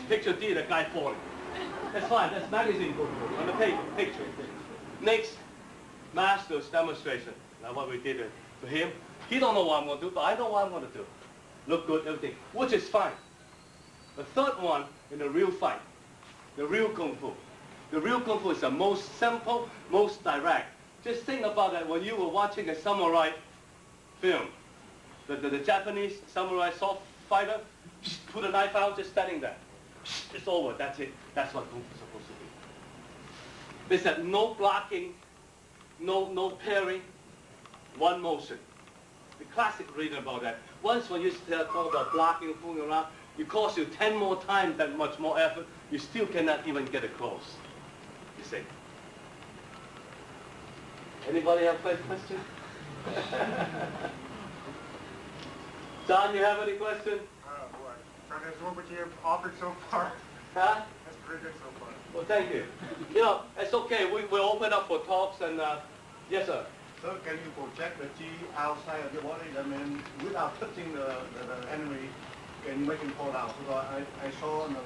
Picture D, the guy falling. That's fine, that's magazine Kung Fu, on the paper, picture. Next, master's demonstration. Now what we did to him. He don't know what I'm going to do, but I know what I'm going to do. Look good, everything, which is fine. The third one, in the real fight, the real Kung Fu. The real Kung Fu is the most simple, most direct. Just think about that when you were watching a samurai film. The Japanese samurai sword fighter, just put a knife out, just standing there. It's over, that's it. That's what Kung Fu is supposed to be. They said no blocking, no parrying, one motion. The classic reading about that. Once when you talk about blocking, fooling around, it costs you 10 more times that much more effort. You still cannot even get it close. You see. Anybody have a question? John, you have any question? What? From what you have offered so far? Huh? That's pretty good so far. Well, thank you. You know, it's okay. We'll open up for talks and, yes, sir. So can you project the G outside of your body? I mean, without touching the enemy, can you make him fall down? So I saw in the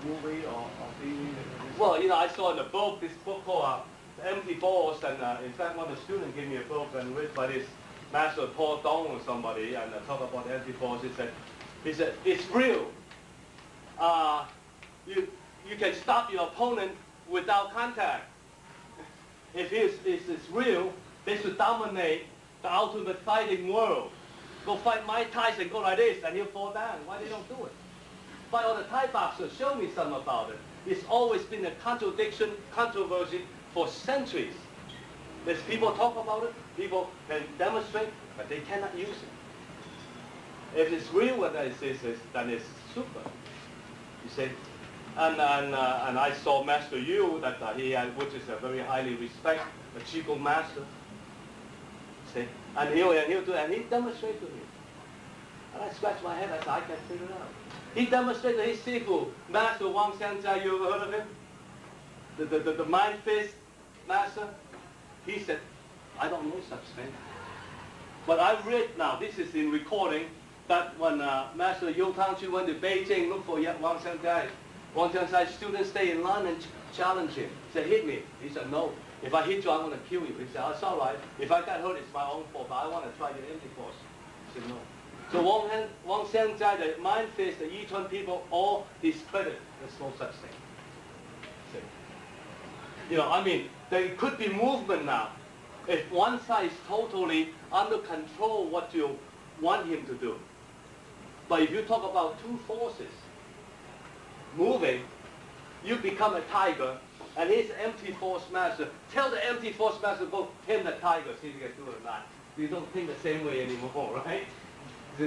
movie or TV. Well, you know, I saw in the book, this book called Empty Force, and in fact, one of the students gave me a book and read by this Master Paul Dong or somebody, and talk about Empty Force. He said, it's real. You can stop your opponent without contact. If it's real, they should dominate the ultimate fighting world. Go fight Mike Tyson, go like this, and he'll fall down. Why they don't do it? Fight all the Thai boxers, show me something about it. It's always been a contradiction, controversy for centuries. There's people talk about it, people can demonstrate, but they cannot use it. If it's real what I say, then it's super. You see? And I saw Master Yu, that he had, which is a very highly respected, a Qigong master. See? And he'll do it, and he demonstrated to me. And I scratched my head, I said, I can't figure it out. He demonstrated his sifu, Master Wang Xiangjia, you ever heard of him? The Mind Fist master. He said, I don't know such thing. But I read now, this is in recording, that when Master Yu Tangqu went to Beijing, look for Wang Xiangjia. Wang Xiangjia students stay in line and challenge him. He said, hit me. He said, no. If I hit you, I'm going to kill you. He said, oh, it's all right. If I got hurt, it's my own fault, but I want to try your empty force. He said, no. So Wang Xiangjia, the Mind Fist, the Yichuan people, all discredit. There's no such thing. See? You know, I mean, there could be movement now. If one side is totally under control what you want him to do. But if you talk about two forces moving, you become a tiger, and he's empty force master. Tell the empty force master, go tame the tiger, see if you can do it or not. You don't think the same way anymore, right? So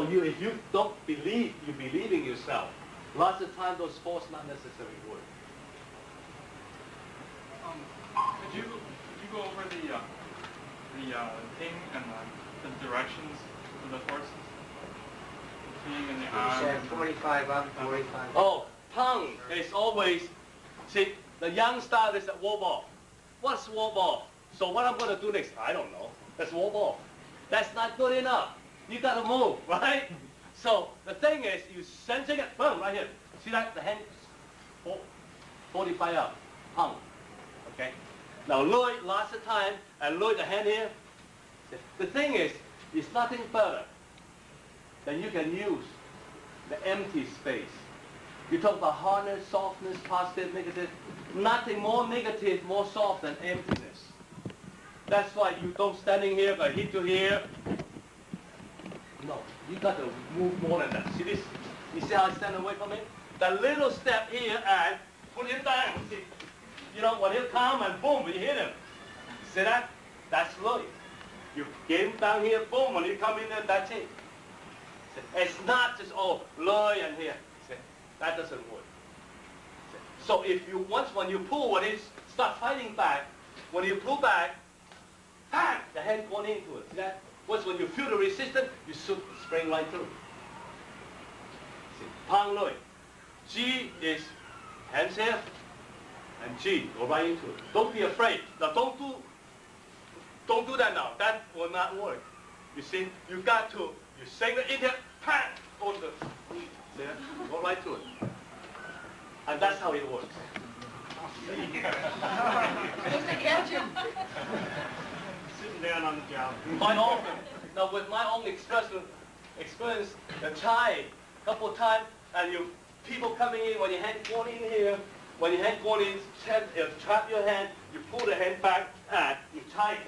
if you don't believe, you believe in yourself. Lots of times those force not necessarily work. Could you go over the thing and the directions of the forces? The thing and the arm. 45 up, 45. Oh, tongue is always, see, the young style is a warp off. What's warp off? So what I'm going to do next, I don't know. That's warp off. That's not good enough. You got to move, right? So the thing is, you sensing it, boom, right here. See that? The hand, 45 up, tongue. Okay? Now look, lots of time, and look the hand here. The thing is, it's nothing better than you can use the empty space. You talk about hardness, softness, positive, negative. Nothing more negative, more soft than emptiness. That's why you don't standing here, but hit you here. No, you got to move more than that. See this? You see how I stand away from it? The little step here and put him down. See, you know, when he'll come and boom, you hit him. See that? That's loy. You get him down here, boom, when you come in there, that's it. See, it's not just, oh, loy and here. See, that doesn't work. See, so if you, when you pull, when he start fighting back, when you pull back, bang, the hand going into it. See that? Once when you feel the resistance, you shoot spring right through. See, Pang loy. G is hands here, and G, go right into it. Don't be afraid. Now don't do that now. That will not work. You see, you got to, you sing it in here, pan, go to the, see that? Go right to it. And that's how it works. Just to catch him. Sitting down on the job. Quite often. Now with my own experience, the Thai, couple of times, and you people coming in, when your hand going in here, when your hand going in, trap your hand, you pull the hand back, and you tie it.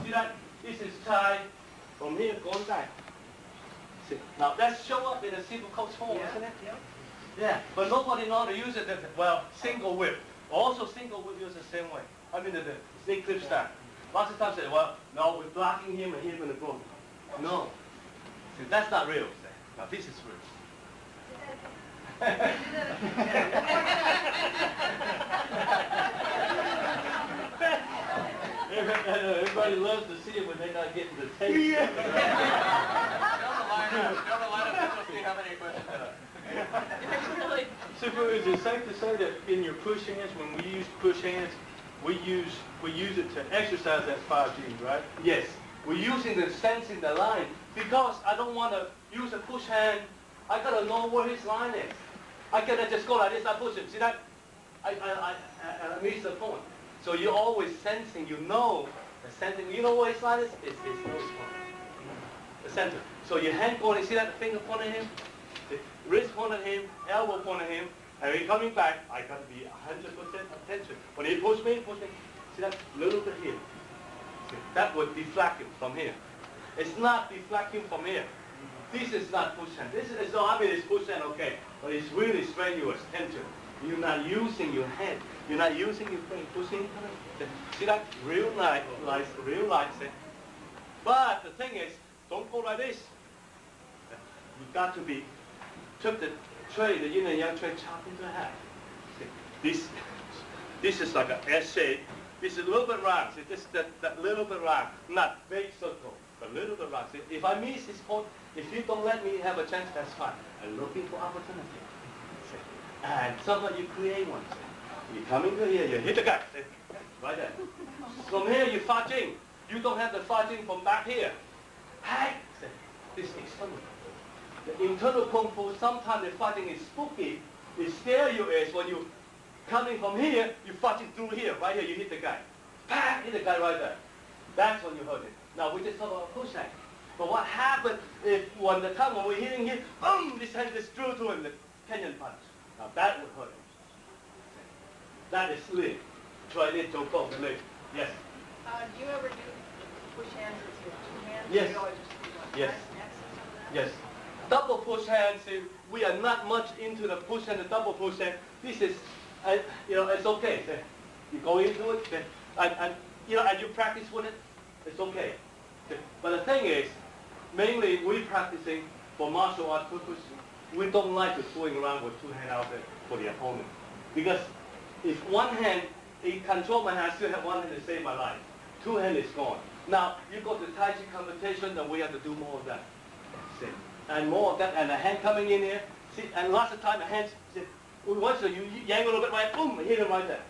See that? This is Thai from here going back. See? Now that show up in a simple coach form, isn't it? Yep. Yeah, but nobody knows how to use it. Well, single whip. Also single whip used the same way. I mean the snake clip stack. Lots of times say, well, no, we're blocking him and he's going to go. No. See, that's not real. Now this is real. Everybody loves to see it when they're not getting the taste. Line up and see how many questions So is it safe to say that in your push hands, when we use push hands, we use it to exercise that 5G, right? Yes. We're using the sense in the line because I don't want to use a push hand. I got to know where his line is. I cannot just go like this, I push him. See that? I miss the point. So you're always sensing, you know the sensing. You know where his line is? It's nose point. The center. So your hand pointing, see that? The finger pointing him? The wrist pointing him, elbow pointing him. And when he's coming back, I got to be 100% attention. When he push me. See that? Little bit here. See, that would deflect him from here. It's not deflecting from here. This is not push hand. This is, so I mean it's push hand, okay. But it's really strenuous tension. You're not using your hand. You're not using your brain. Pushing. See that? Real light, real light. See? But the thing is, don't go like this. You've got to be, took the tray, the yin and yang tray, chop into half. See? This is like an S shape. This is a little bit round. See, this that little bit round. Not big circle, but a little bit round. See, if I miss this point, if you don't let me have a chance, that's fine. I'm looking for opportunity. See? And somehow you create one. See? You come into here, you hit the guy. See? Right there. From here, you fighting. You don't have the fighting from back here. Hey! See? This is external. The internal kung fu, sometimes the fighting is spooky. It scare you is when you coming from here, you fighting through here. Right here, you hit the guy. Bang! Hit the guy right there. That's when you hurt it. Now, we just talk about push hand. But what happened if when the time when we're hitting him, boom, this hand just drew to him, the canyon punch. Now that would hurt him. That is leg. Try it, don't go the leg. Yes. Do you ever do push hands with your two hands? Yes. Or you always just do one? Yes. Yes. Double push hands, we are not much into the push hand, the double push hand. This is, you know, it's okay. You go into it, and you know, and you practice with it, it's okay. But the thing is, mainly we practicing for martial art purposes. We don't like to fooling around with two hands out there for the opponent. Because if one hand, it control my hand, I still have one hand to save my life. Two hands is gone. Now, you go to TaiJi competition, then we have to do more of that. See? And more of that, and the hand coming in here. See, and lots of time the hands, see, once you yank a little bit right, boom, hit him right there.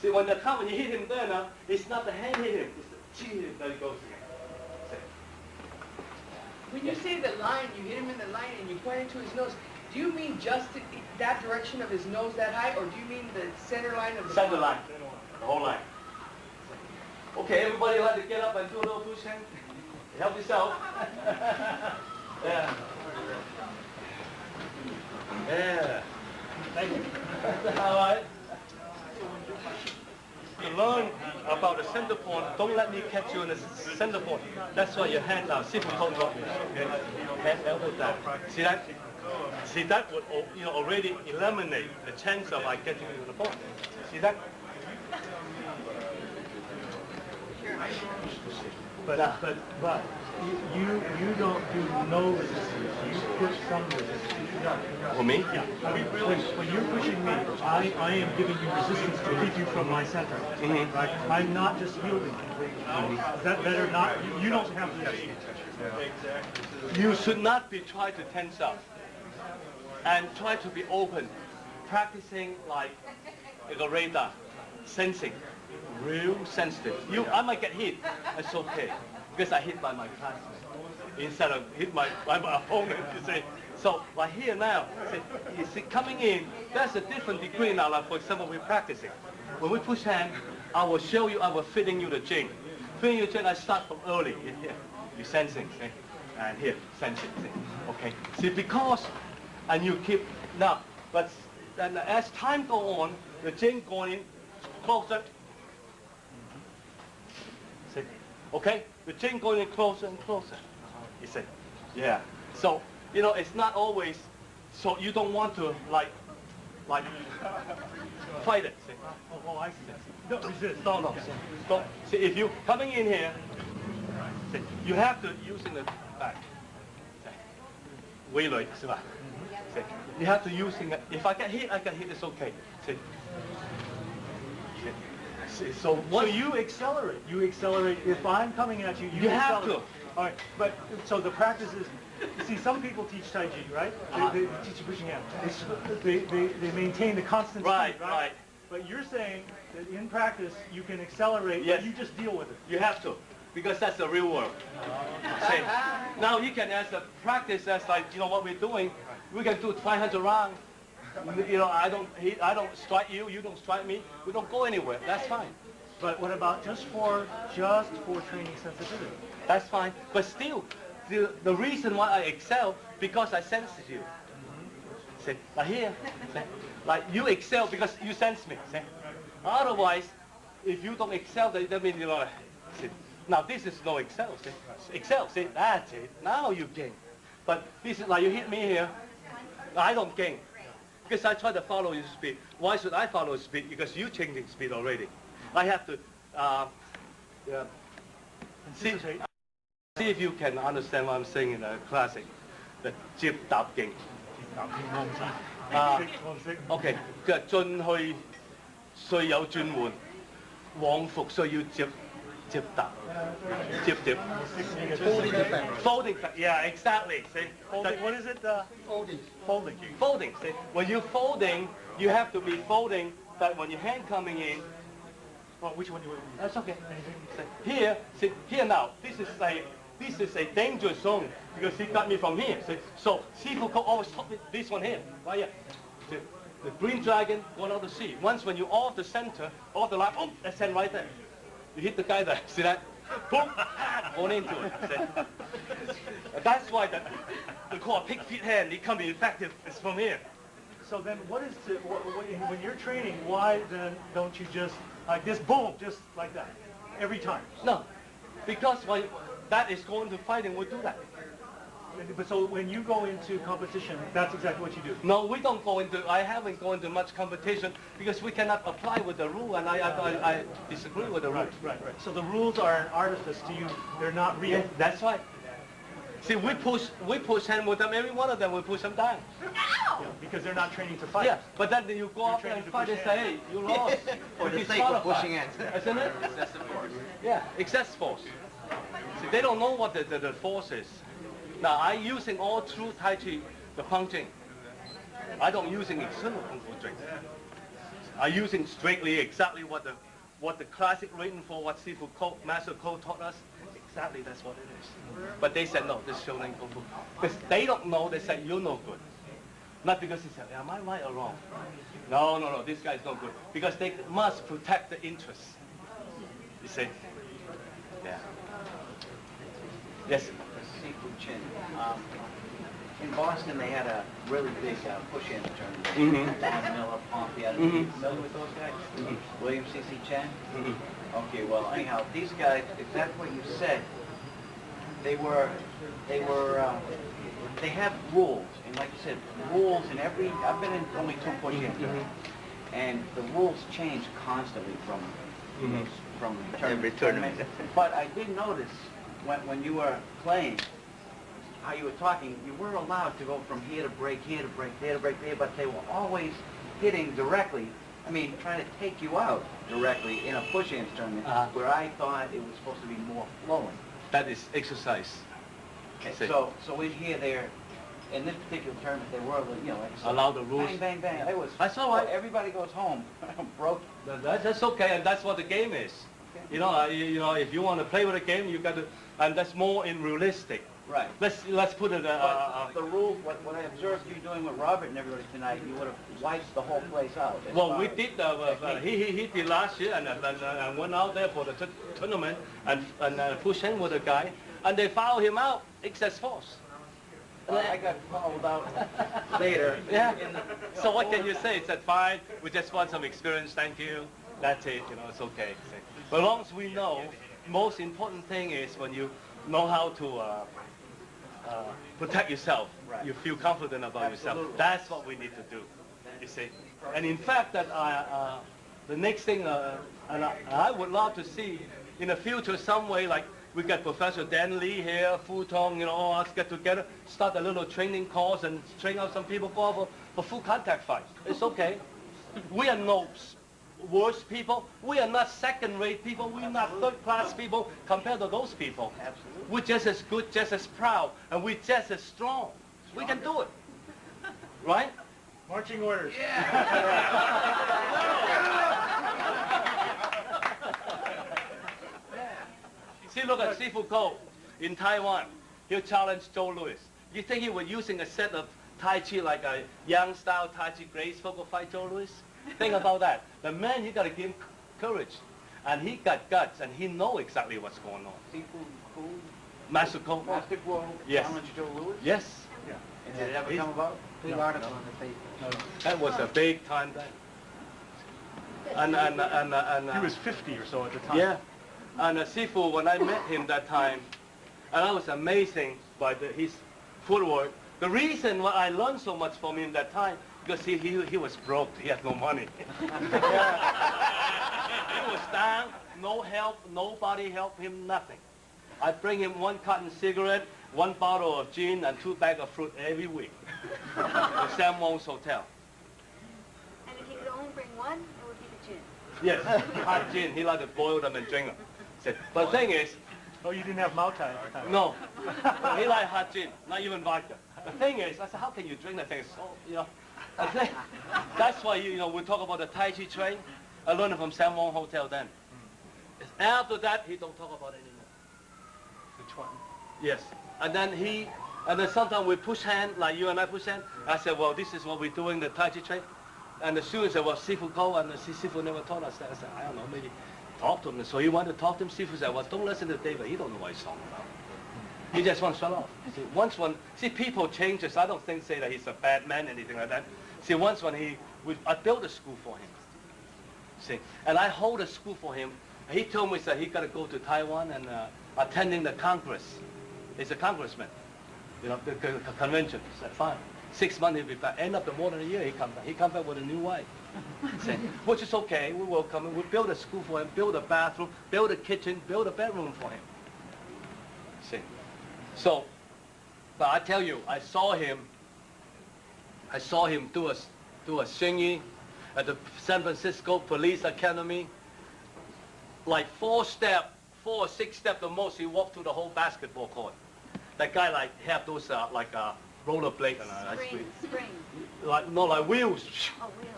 See, when the time when you hit him there now, it's not the hand hit him, it's the chin that it goes again. When you say the line, you hit him in the line and you point into his nose, do you mean just that direction of his nose that high, or do you mean the center line of the center line, the whole line. Okay, everybody like to get up and do a little push hand? Help yourself. Yeah. Yeah. Thank you. All right. You learn about the center point. Don't let me catch you in the center point. That's why your hand now. See if you hold up. Okay. Hand elbow down. See that? See, that would already eliminate the chance of like getting to the ball. See that? But you don't do no resistance. You push some resistance. For me? Yeah. When you're pushing me, I am giving you resistance to keep you from my center. Mm-hmm. Right? I'm not just yielding completely. Is that better? Not. You don't have to. You should not be trying to tense up and try to be open, practicing like a radar, sensing, real sensitive. I might get hit, it's okay, because I hit by my classmate instead of hit by my opponent, you see. So right here now, you see, coming in, that's a different degree now. Like for example, we're practicing. When we push hand, I will show you, I will fitting you the jing. Fitting you the jing, I start from early. Here, you're sensing, see? And here, sensing, see? Okay. See, because, and you keep, now, but then as time go on, the jing going in closer. See? Okay? The jing going in closer and closer. You see? Yeah. So, it's not always, so you don't want to like fight it. See? Oh, I see. No, resist. No. So, see, if you coming in here, see, you have to using the back. See? See? You have to using it. If I get hit, it's okay. See? See? So you accelerate. You accelerate. If I'm coming at you, you have accelerate. to. All right. But so the practice is, you see, some people teach TaiJi, right? They teach you pushing hand. They maintain the constant speed, right? But you're saying that in practice you can accelerate. Yes. But you just deal with it. You have to, because that's the real world. See? Now you can as a practice as like what we're doing. We can do 500 rounds. I don't strike you, you don't strike me. We don't go anywhere. That's fine. But what about just for training sensitivity? That's fine. But still, the reason why I excel because I sense you. See, like here, see? Like you excel because you sense me. See? Otherwise, if you don't excel, that means see? Now this is no excel. See? Excel. See, that's it. Now you gain. But this is like you hit me here. I don't gain. Because I try to follow your speed. Why should I follow speed? Because you're changing speed already. I have to see if you can understand what I'm saying in a classic. The 接答勁。OK， 嘅進去雖有轉換，往復需要接答。Folding. Yeah, exactly. See? Folding. What is it? Folding. Folding. Folding. See? When you're folding, you have to be folding. But when your hand coming in, which one do you want? That's okay. Here, see, here now. This is a dangerous zone because he got me from here. See? So Sifu always taught me this one here, right here. See? The green dragon going out to sea. Once when you're off the center, off the line, oh, that's hand right there. You hit the guy there. See that? Boom! Going into it. See? That's why they call a pig feet hand. It can be effective. It's from here. So then, when you're training? Why then don't you just like this? Boom! Just like that, every time. No, because when that is going to fighting, we do that. But so when you go into competition, that's exactly what you do. No, we don't go into. I haven't gone into much competition because we cannot apply with the rule, and I disagree with the rule. Right. So the rules are an artifice to you. They're not real. Yeah, that's right. See, we push hand with them. Every one of them, we push them down. Yeah, because they're not training to fight. Yeah, but then you go out there and fight and say, hey, you lost. For the sake of pushing hands. Isn't it? Excessive force. Yeah, excess force. See, they don't know what the force is. Now, I'm using all through TaiJi, the punching. I don't using external kung fu tricks. I'm using strictly exactly what the classic written for what Sifu Master Ko taught us. Exactly, that's what it is. But they said, no, this is Shonen Kung Fu. Because they don't know, they said, you're no good. Not because he said, am I right or wrong? No, this guy's no good. Because they must protect the interests. You see? Yeah. Yes? Sifu Chin. In Boston, they had a really big push-in tournament. Don Miller, Pompey, are you familiar with those guys? William C.C. Chen? Okay, well, anyhow, these guys, exactly what you said, they have rules, and like you said, rules in every. I've been in only 2 push-ins, and the rules change constantly from Every tournament. But I did notice when you were playing, how you were talking, you were allowed to go from here to break, here to break, there to break, there, but they were always hitting directly. I mean, trying to take you out directly in a push-ins tournament, where I thought it was supposed to be more flowing. That is exercise. Okay, so in here, in this particular tournament, they were, you know, like I said, allow the rules. bang, bang, bang. It was. That's all right. Everybody goes home broke. That's okay, and that's what the game is. You know, if you want to play with a game, you got to, and that's more in realistic. Right. Let's put it. The rule, what I observed you doing with Robert and everybody tonight, you would have wiped the whole place out. Well, we did. He did last year, and went out there for the tournament and pushed in with a guy, and they fouled him out. Excess force. I got fouled out later. Yeah. So what can you say? It's that fine. We just want some experience. Thank you. That's it. You know, it's okay. But as long as we know, most important thing is when you know how to protect yourself. Right. You feel confident about yourself. That's what we need to do. You see. And in fact, that the next thing, and I would love to see in the future some way like. We got Professor Dan Lee here, Fu Tong, you know, all us get together, start a little training course and train out some people for full contact fights. It's okay. We are no worse people. We are not second-rate people. We're not third-class people compared to those people. Absolutely. We're just as good, just as proud, and we're just as strong. We can do it. Right? Marching orders. See, look at Sifu Ko in Taiwan. He'll challenge Joe Louis. You think he was using a set of TaiJi like a Yang-style TaiJi graceful to fight Joe Louis? Think about that. The man, you got to give him courage. And he got guts, and he know exactly what's going on. Sifu Ko? Master Ko? Master Ko Yes. challenged Joe Louis? Yes. Yeah. And did it ever come about? Big article in the paper. No. That was a big time then. And He was 50 or so at the time. Yeah. And Sifu, when I met him that time, and I was amazing by his footwork. The reason why I learned so much from him that time, because he was broke. He had no money. He was down, no help, nobody helped him, nothing. I bring him 1 carton cigarette, 1 bottle of gin, and 2 bags of fruit every week to Sam Wong's hotel. And if he could only bring 1, it would be the gin. Yes, hot gin. He liked to boil them and drink them. But the thing is, oh, you didn't have Mao Tai at the time. No, he liked hot gin, not even vodka. The thing is, I said, how can you drink that thing? It's so, you know, I think that's why we talk about the TaiJi train. I learned it from Sam Wong Hotel then. After that, he don't talk about it anymore. Which one? Yes, and then sometimes we push hand, like you and I push hand. I said, well, this is what we're doing, the TaiJi train. And the student said, well, Sifu Ko, and the Sifu never taught us that. I said, I don't know, maybe talk to him. So he wanted to talk to him. Sifu said, well, don't listen to David. He don't know what he's talking about. He just wants to shut off. See, people changes. I don't say that he's a bad man, anything like that. See, I built a school for him. See, and I hold a school for him. He told me that he got to go to Taiwan and attending the Congress. He's a congressman, you know, the convention. I said, fine. 6 months he'll be back. End of the more than a year, he come back. He come back with a new wife. See, which is okay. We welcome him. We build a school for him, build a bathroom, build a kitchen, build a bedroom for him. See. So, but I tell you, I saw him do a singing at the San Francisco Police Academy. Like 4 or 6 steps the most, he walked through the whole basketball court. That guy have those rollerblade and ice cream. Springs. Like wheels. Oh, wheels.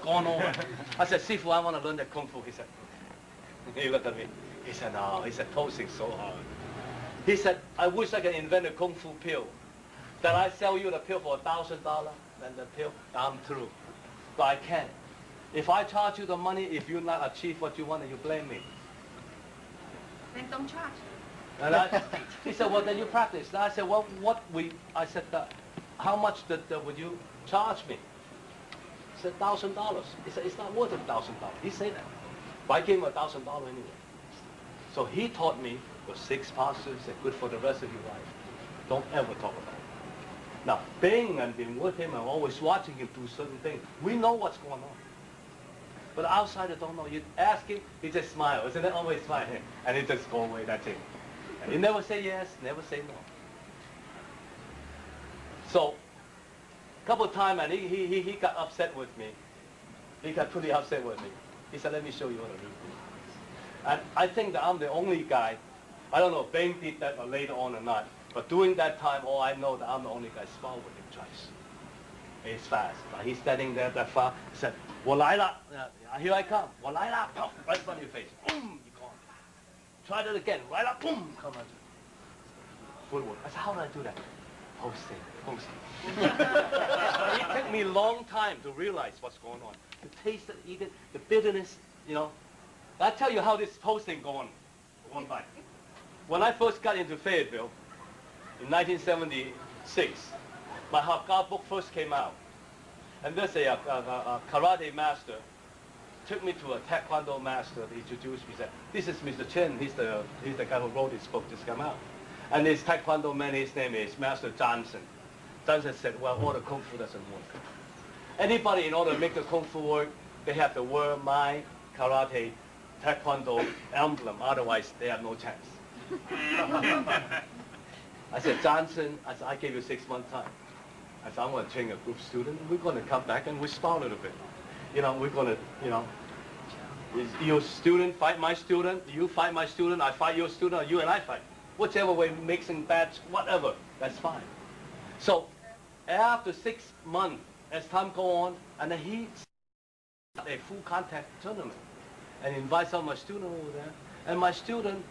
Gone over. I said, Sifu, I want to learn that Kung Fu. He said, he looked at me. He said, no. He said, posing so hard. He said, I wish I could invent a Kung Fu pill. That I sell you the pill for $1,000, then the pill, I'm through. But I can't. If I charge you the money, if you not achieve what you want, you blame me. Then don't charge. And he said, well, then you practice. And I said, well, how much would you charge me? He said, $1,000. He said, it's not worth $1,000. He said that. But I gave him $1,000 anyway. So he taught me got 6 postures, they're good for the rest of your life. Don't ever talk about it. Now, being and being with him and always watching him do certain things, we know what's going on. But the outsider don't know. You ask him, he just smiles. Isn't it always smiling? And he just go away, that's it. And he never say yes, never say no. So, a couple of times, and he got upset with me. He got pretty upset with me. He said, let me show you what I do. And I think that I'm the only guy, I don't know if Bing did that or later on or not, but during that time, all I know that I'm the only guy spar with him twice. He's fast. He's standing there that far. He said, 我来了. Here I come. 我来了. Puff, right in front of your face. Boom, you gone. Try that again. Right up. Boom, come on. Footwork. I said, how do I do that? Posting. It took me a long time to realize what's going on. To taste it, even the bitterness, you know. I'll tell you how this posting going by. When I first got into Fayetteville in 1976, my Hakka book first came out. And there's a karate master took me to a taekwondo master. He introduced me, said, this is Mr. Chen. He's the guy who wrote this book just come out. And this taekwondo man, his name is Master Johnson. Johnson said, well, all the kung fu doesn't work. Anybody, in order to make the kung fu work, they have to wear my karate taekwondo emblem. Otherwise, they have no chance. I said, Johnson, I gave you 6 months time. I said, I'm going to train a group student. We're going to come back and we spar a little bit. You know, we're going to, you know, your student fight my student, you fight my student, I fight your student, or you and I fight. Whichever way, mixing bats, whatever, that's fine. So, after 6 months, as time go on, and then he started a full contact tournament and invite some of my students over there. And my student,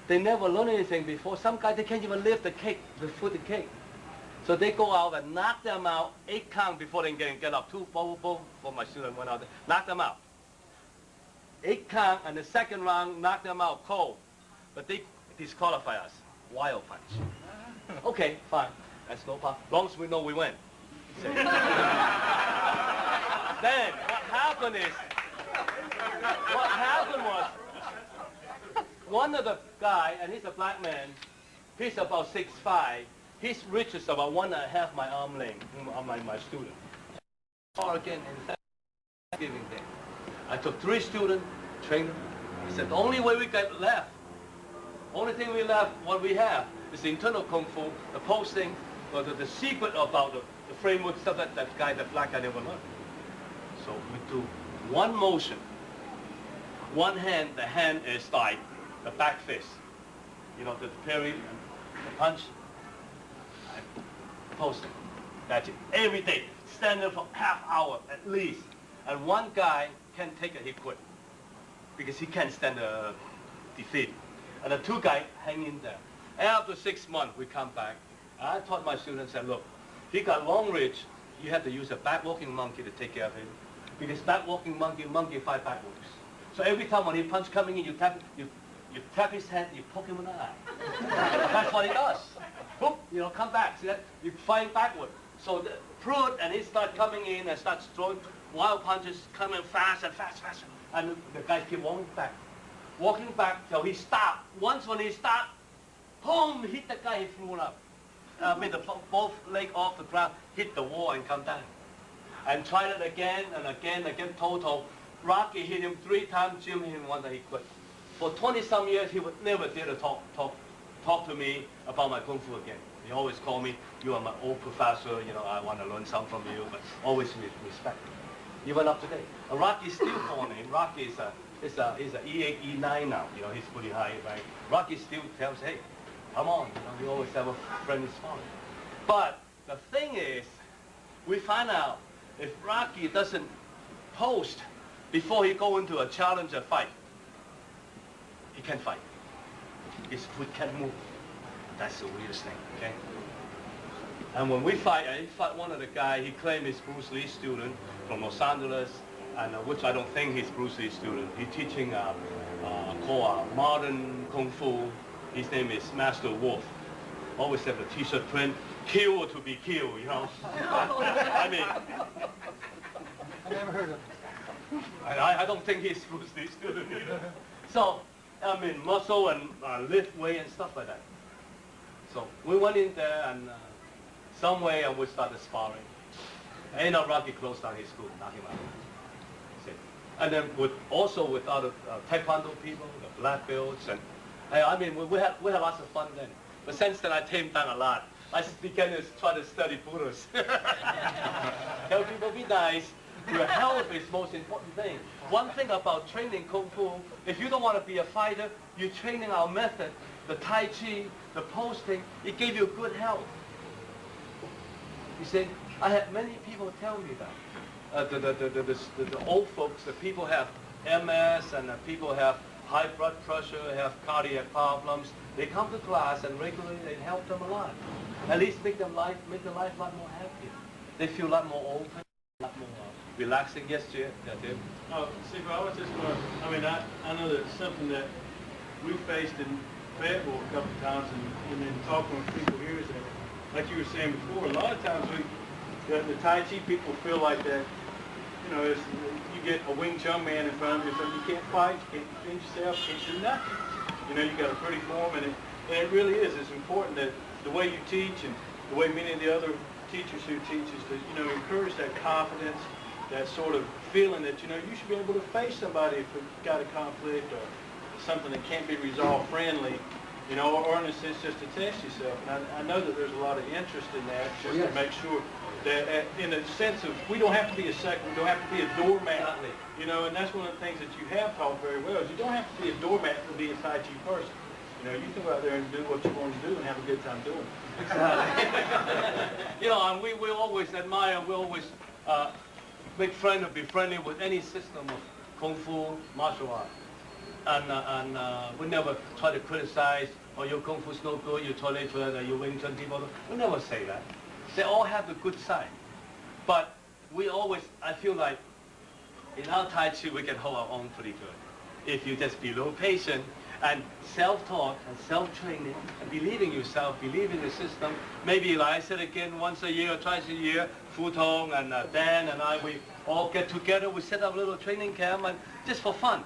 they never learned anything before. Some guys, they can't even lift the cake, the footed cake. So they go out and knock them out 8 counts before they can get up. 2, 4, for my student went out there, knock them out. 8 counts, and the second round, knock them out cold. But they disqualify us. Wild punch. Okay, fine. That's no problem. As long as we know we win. Then what happened was, one of the guy, and he's a black man, he's about 6'5", his reach is about 1.5 my arm length, my student. Again, in Thanksgiving Day, I took 3 students, trained them. He said, the only way we got left, only thing we left, what we have, is the internal kung fu, the posting, or the secret about the framework stuff that guy, the black guy, never learned. So we do one motion, one hand, the hand is like the back fist. You know, the parry and the punch, and posting. That's it. Every day, stand there for half hour at least. And one guy can take it, he quit. Because he can't stand the defeat. And the 2 guys hang in there. After 6 months, we come back. I taught my students, said, look, he got long reach, you have to use a back-walking monkey to take care of him. Because back-walking monkey fight backwards. So every time when he punch coming in, you tap his head, you poke him in the eye. That's what he does. Whoop, you know, come back. See that? You fight backward. So the Pruitt, and he start coming in and starts throwing wild punches, coming fast and fast. And the guys keep walking back. Walking back till he stopped. Once when he stopped, boom, hit the guy, he flew up. Made both legs off the ground, hit the wall and come down. And tried it again and again, total. Rocky hit him 3 times, Jim hit him 1 that he quit. For 20-some years, he would never dare to talk to me about my kung fu again. He always called me, you are my old professor, you know, I want to learn something from you, but always with respect. Even up to date. And Rocky's still calling him. Rocky is a E8, E9 now, you know, he's pretty high, right? Rocky still tells, hey, come on, you know, we always have a friendly spot. But the thing is, we find out if Rocky doesn't post before he go into a challenger fight, he can't fight. His foot can't move. That's the weirdest thing, okay? And when we fight, he fought one of the guy, he claimed he's Bruce Lee's student from Los Angeles, and which I don't think he's Bruce Lee's student. He's teaching called modern kung fu. His name is Master Wolf. Always have a t-shirt print, kill or to be killed, you know? I mean, I never heard of it. I don't think he's Bruce Lee's student either. So I mean, muscle and lift weight and stuff like that. So we went in there and some way and we started sparring. And Rocky closed down his school, knocked him out. See? And then also with other Taekwondo people, the black belts, and I mean, we had lots of fun then. But since then, I tamed down a lot. I just began to try to study Buddhas. Tell people, be nice. Your health is the most important thing. One thing about training Kung Fu, if you don't want to be a fighter, you're training our method, the TaiJi, the posting, it gave you good health. You see, I had many people tell me that. The old folks, the people have MS and people have high blood pressure, have cardiac problems. They come to class and regularly they help them a lot. At least make their life a lot more happier. They feel a lot more open, a lot more relaxing. Yes, Jay? Yeah, Dave? Oh, see, I was just going to, I mean, I know that it's something that we faced in Fayetteville a couple of times and then talking with people here is that, like you were saying before, a lot of times the TaiJi people feel like that, you know, you get a Wing Chun man in front of you, so you can't fight, you can't defend yourself, can't do nothing. You know, you got a pretty form, and it really is. It's important that the way you teach and the way many of the other teachers who teach is to, you know, encourage that confidence, that sort of feeling that, you know, you should be able to face somebody if you've got a conflict or something that can't be resolved friendly, you know, or in a sense just to test yourself. And I know that there's a lot of interest in that, just to make sure that in a sense of, we don't have to be a second, we don't have to be a doormat, you know, and that's one of the things that you have taught very well, is you don't have to be a doormat to be a TaiJi person. You know, you can go out there and do what you want to do and have a good time doing it. Exactly. You know, and we always admire, we always make friends or be friendly with any system of Kung Fu martial art. And we never try to criticize, oh, your Kung Fu's no good, your TaiJi, your Wing Chun people. We never say that. They all have the good side. But we always, I feel like, in our TaiJi, we can hold our own pretty good. If you just be a little patient and self-taught and self-training and believe in yourself, believe in the system. Maybe, like I said again, once a year or twice a year, Fu Tong and Dan and I, we all get together, we set up a little training camp and just for fun.